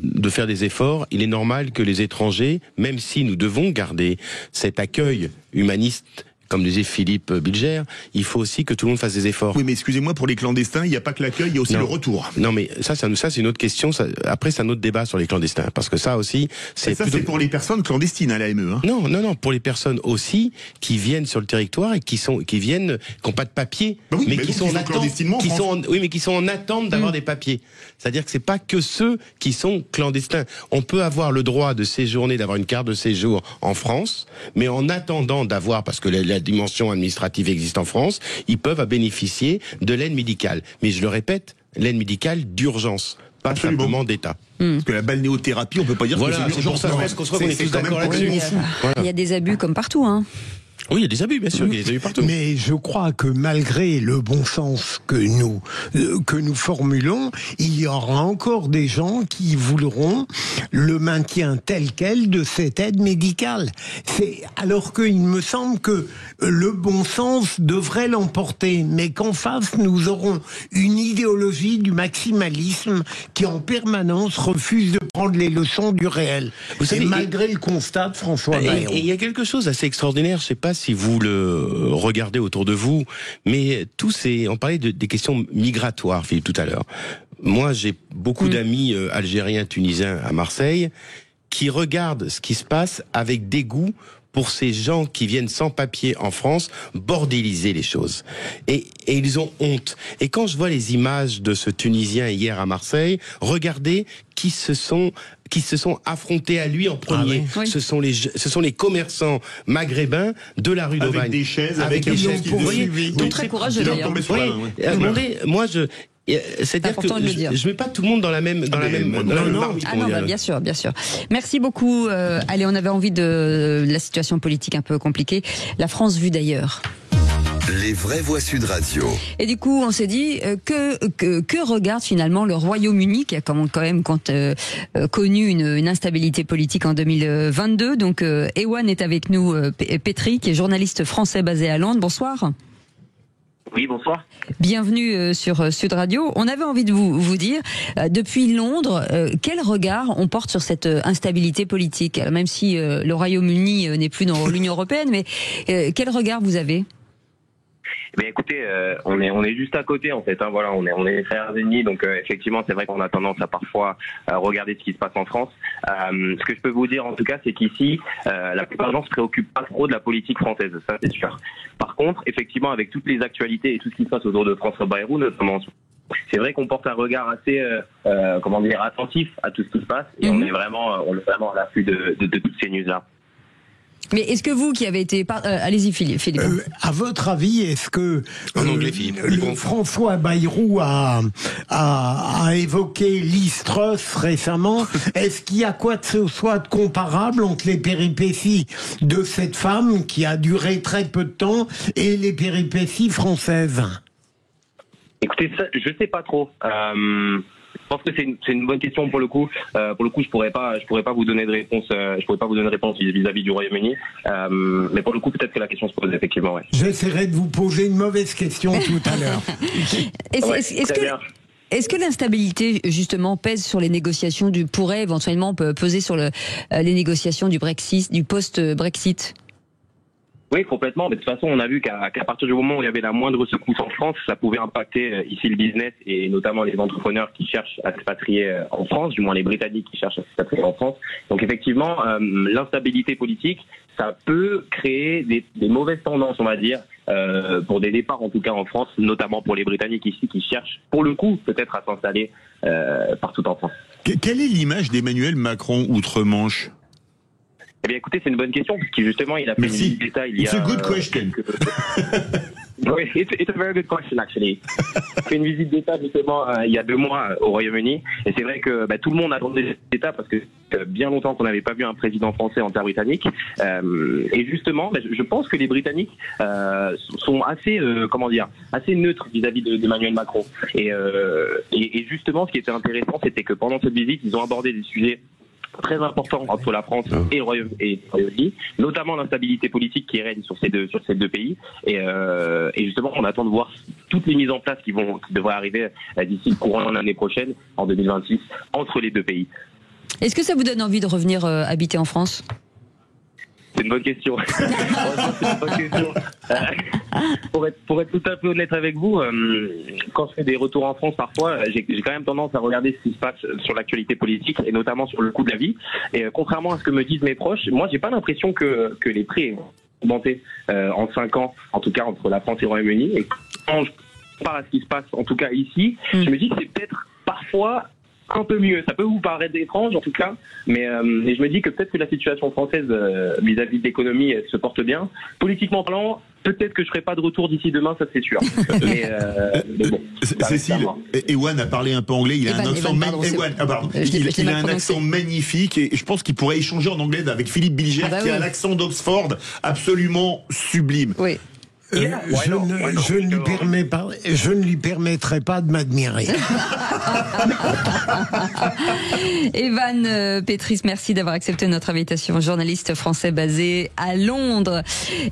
de faire des efforts. Il est normal que les étrangers, même si nous devons garder cet accueil humaniste, comme disait Philippe Bilger, il faut aussi que tout le monde fasse des efforts. Oui, mais excusez-moi, pour les clandestins, il n'y a pas que l'accueil, il y a aussi le retour. Non, mais ça c'est une autre question. Après, c'est un autre débat sur les clandestins. Parce que ça aussi, c'est c'est pour les personnes clandestines à l'AME. Hein. Non, pour les personnes aussi qui viennent sur le territoire et qui n'ont pas de papier, mais qui sont en attente, qui sont en attente d'avoir des papiers. C'est-à-dire que c'est pas que ceux qui sont clandestins. On peut avoir le droit de séjourner, d'avoir une carte de séjour en France, mais en attendant d'avoir, parce que la dimension administrative existe en France, ils peuvent bénéficier de l'aide médicale. Mais je le répète, l'aide médicale d'urgence, pas simplement d'État. Parce que la balnéothérapie, on peut pas dire que c'est une urgence. C'est pour ça qu'on est tous d'accord là-dessus. Il y a des abus comme partout, hein. Oui, il y a des abus, bien sûr, il y a des abus partout. Mais je crois que malgré le bon sens que nous formulons, il y aura encore des gens qui voudront le maintien tel quel de cette aide médicale. Alors qu'il me semble que le bon sens devrait l'emporter, mais qu'en face, nous aurons une idéologie du maximalisme qui en permanence refuse de prendre les leçons du réel. Vous savez, malgré le constat de François Bayrou. Et il y a quelque chose d'assez extraordinaire, je ne sais pas si vous le regardez autour de vous, mais on parlait des questions migratoires, Philippe, tout à l'heure. Moi, j'ai beaucoup d'amis algériens, tunisiens à Marseille qui regardent ce qui se passe avec dégoût pour ces gens qui viennent sans papier en France bordéliser les choses. Et ils ont honte. Et quand je vois les images de ce Tunisien hier à Marseille, regardez qui se sont affrontés à lui en premier. Ah oui. Ce sont les commerçants maghrébins de la rue d'Aubagne. Avec des chaises, avec un chaises qui Donc très courageux d'ailleurs. C'est-à-dire que je mets pas tout le monde dans la même marmite. Ah non, bien sûr. Merci beaucoup. Allez, on avait envie de la situation politique un peu compliquée. La France vue d'ailleurs. Les vraies voix Sud Radio. Et du coup, on s'est dit que regarde finalement le Royaume-Uni qui a quand même connu une instabilité politique en 2022. Donc, Ewan est avec nous, Petri, qui est journaliste français basé à Londres. Bonsoir. Oui, bonsoir. Bienvenue sur Sud Radio. On avait envie de vous dire, depuis Londres, quel regard on porte sur cette instabilité politique? Alors, même si le Royaume-Uni n'est plus dans l'Union européenne, mais quel regard vous avez? Mais écoutez, on est juste à côté en fait. Hein, voilà, on est frères ennemis, donc effectivement, c'est vrai qu'on a tendance à parfois regarder ce qui se passe en France. Ce que je peux vous dire en tout cas, c'est qu'ici, la plupart des gens se préoccupent pas trop de la politique française, ça c'est sûr. Par contre, effectivement, avec toutes les actualités et tout ce qui se passe autour de François Bayrou, notamment, c'est vrai qu'on porte un regard assez, attentif à tout ce qui se passe, et on est vraiment à l'affût de toutes ces news-là. Mais est-ce que vous qui avez été... allez-y Philippe. À votre avis, est-ce que en anglais, Philippe, François Bayrou a évoqué Liz Truss récemment? Est-ce qu'il y a quoi que ce soit de comparable entre les péripéties de cette femme qui a duré très peu de temps et les péripéties françaises? Écoutez, ça, je sais pas trop. Je pense que c'est une bonne question pour le coup. Je pourrais pas vous donner de réponse. Je pourrais pas vous donner de réponse vis-à-vis du Royaume-Uni. Mais pour le coup, peut-être que la question se pose effectivement. Ouais. J'essaierai de vous poser une mauvaise question tout à l'heure. Est-ce que l'instabilité justement pèse sur les négociations pourrait éventuellement peser sur les négociations du Brexit, du post-Brexit? Oui, complètement. Mais de toute façon, on a vu qu'à partir du moment où il y avait la moindre secousse en France, ça pouvait impacter ici le business et notamment les entrepreneurs qui cherchent à s'expatrier en France, du moins les Britanniques qui cherchent à s'expatrier en France. Donc effectivement, l'instabilité politique, ça peut créer des mauvaises tendances, on va dire, pour des départs en tout cas en France, notamment pour les Britanniques ici qui cherchent, pour le coup, peut-être à s'installer partout en France. Quelle est l'image d'Emmanuel Macron outre-Manche ? Eh bien, écoutez, c'est une bonne question, parce que justement, il a fait une visite d'État il y a... It's a good question. Oui, it's a very good question, actually. Il a fait une visite d'État, justement, il y a 2 mois au Royaume-Uni. Et c'est vrai que tout le monde attendait cet État, parce que bien longtemps qu'on n'avait pas vu un président français en terre britannique. Et justement, je pense que les Britanniques sont assez, assez neutres vis-à-vis d'Emmanuel Macron. Et justement, ce qui était intéressant, c'était que pendant cette visite, ils ont abordé des sujets très important entre la France et le Royaume-Uni, notamment l'instabilité politique qui règne sur ces deux pays. Et justement, on attend de voir toutes les mises en place qui devraient arriver d'ici le courant de l'année prochaine, en 2026, entre les deux pays. Est-ce que ça vous donne envie de revenir habiter en France ? C'est une bonne question. Pour être tout à fait honnête avec vous, quand je fais des retours en France, parfois, j'ai quand même tendance à regarder ce qui se passe sur l'actualité politique et notamment sur le coût de la vie. Et contrairement à ce que me disent mes proches, moi, j'ai pas l'impression que les prix ont augmenté en 5 ans, en tout cas entre la France et le Royaume-Uni. Et quand je compare à ce qui se passe, en tout cas ici, je me dis que c'est peut-être parfois un peu mieux. Ça peut vous paraître étrange en tout cas, mais je me dis que peut-être que la situation française vis-à-vis de l'économie se porte bien. Politiquement parlant, peut-être que je ferai pas de retour d'ici demain, ça c'est sûr. mais bon. Cécile, Ewan a parlé un peu anglais, il a un accent magnifique et je pense qu'il pourrait échanger en anglais avec Philippe Bilger qui a l'accent d'Oxford absolument sublime. Oui. Je ne lui permettrai pas de m'admirer. Evan Petris, merci d'avoir accepté notre invitation. Journaliste français basé à Londres.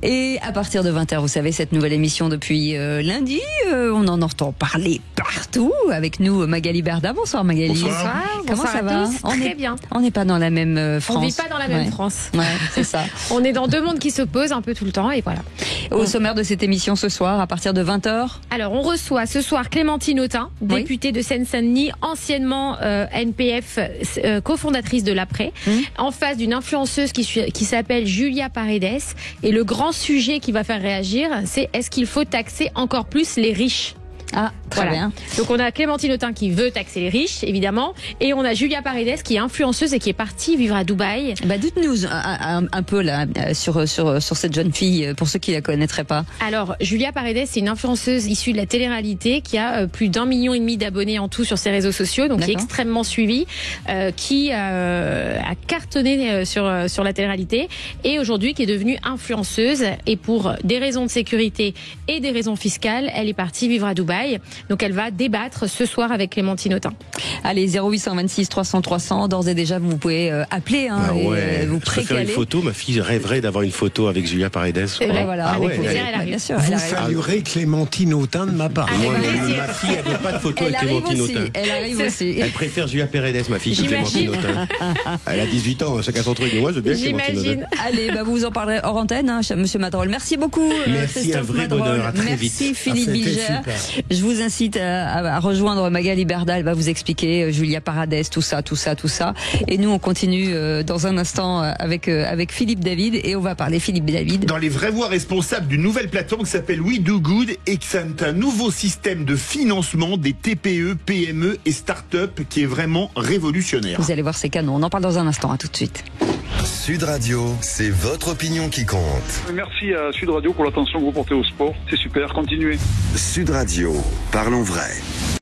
Et à partir de 20h, vous savez, cette nouvelle émission depuis lundi, on en entend parler partout. Avec nous, Magali Berda. Bonsoir Magali. Bonsoir. Comment ça va? Très bien. On n'est pas dans la même France. On vit pas dans la même France. Ouais, c'est ça. On est dans deux mondes qui s'opposent un peu tout le temps et voilà. Au sommaire de cette émission ce soir, à partir de 20h. Alors, on reçoit ce soir Clémentine Autain, députée de Seine-Saint-Denis, anciennement NPF, cofondatrice de l'Après, en face d'une influenceuse qui s'appelle Julia Paredes. Et le grand sujet qui va faire réagir, c'est est-ce qu'il faut taxer encore plus les riches ? Ah, très bien. Donc on a Clémentine Autain qui veut taxer les riches, évidemment, et on a Julia Paredes qui est influenceuse et qui est partie vivre à Dubaï. Bah dites-nous un peu là sur cette jeune fille, pour ceux qui la connaîtraient pas. Alors Julia Paredes, c'est une influenceuse issue de la télé-réalité qui a plus d'1,5 million d'abonnés en tout sur ses réseaux sociaux, donc qui est extrêmement suivie, qui a cartonné sur la télé-réalité et aujourd'hui qui est devenue influenceuse et pour des raisons de sécurité et des raisons fiscales, elle est partie vivre à Dubaï. Donc elle va débattre ce soir avec Clémentine Autain. Allez, 0826 300 300, d'ores et déjà vous pouvez appeler vous précaler. Une photo, ma fille rêverait d'avoir une photo avec Julia Paredes. Voilà, avec plaisir, elle arrive. Bien sûr, vous saluerez Clémentine Autain de ma part. Ma fille, elle veut pas de photo avec Clémentine Autain. Elle arrive aussi. Elle préfère Julia Paredes, ma fille, que Clémentine Autain. Elle a 18 ans, chacun son truc. Moi, je veux bien Clémentine Autain. Allez, vous en parlerez hors antenne, monsieur Madrol. Merci beaucoup. Merci, un vrai bonheur. À très vite. Merci Philippe Bilger. Je vous incite à rejoindre Magali Berda, elle va vous expliquer Julia Paredes, tout ça. Et nous, on continue dans un instant avec Philippe David et on va parler Philippe David. Dans les vraies voix responsables d'une nouvelle plateforme qui s'appelle We Do Good et qui est un nouveau système de financement des TPE, PME et start-up qui est vraiment révolutionnaire. Vous allez voir, c'est canon. On en parle dans un instant. À tout de suite. Sud Radio, c'est votre opinion qui compte. Merci à Sud Radio pour l'attention que vous portez au sport. C'est super, continuez. Sud Radio, parlons vrai.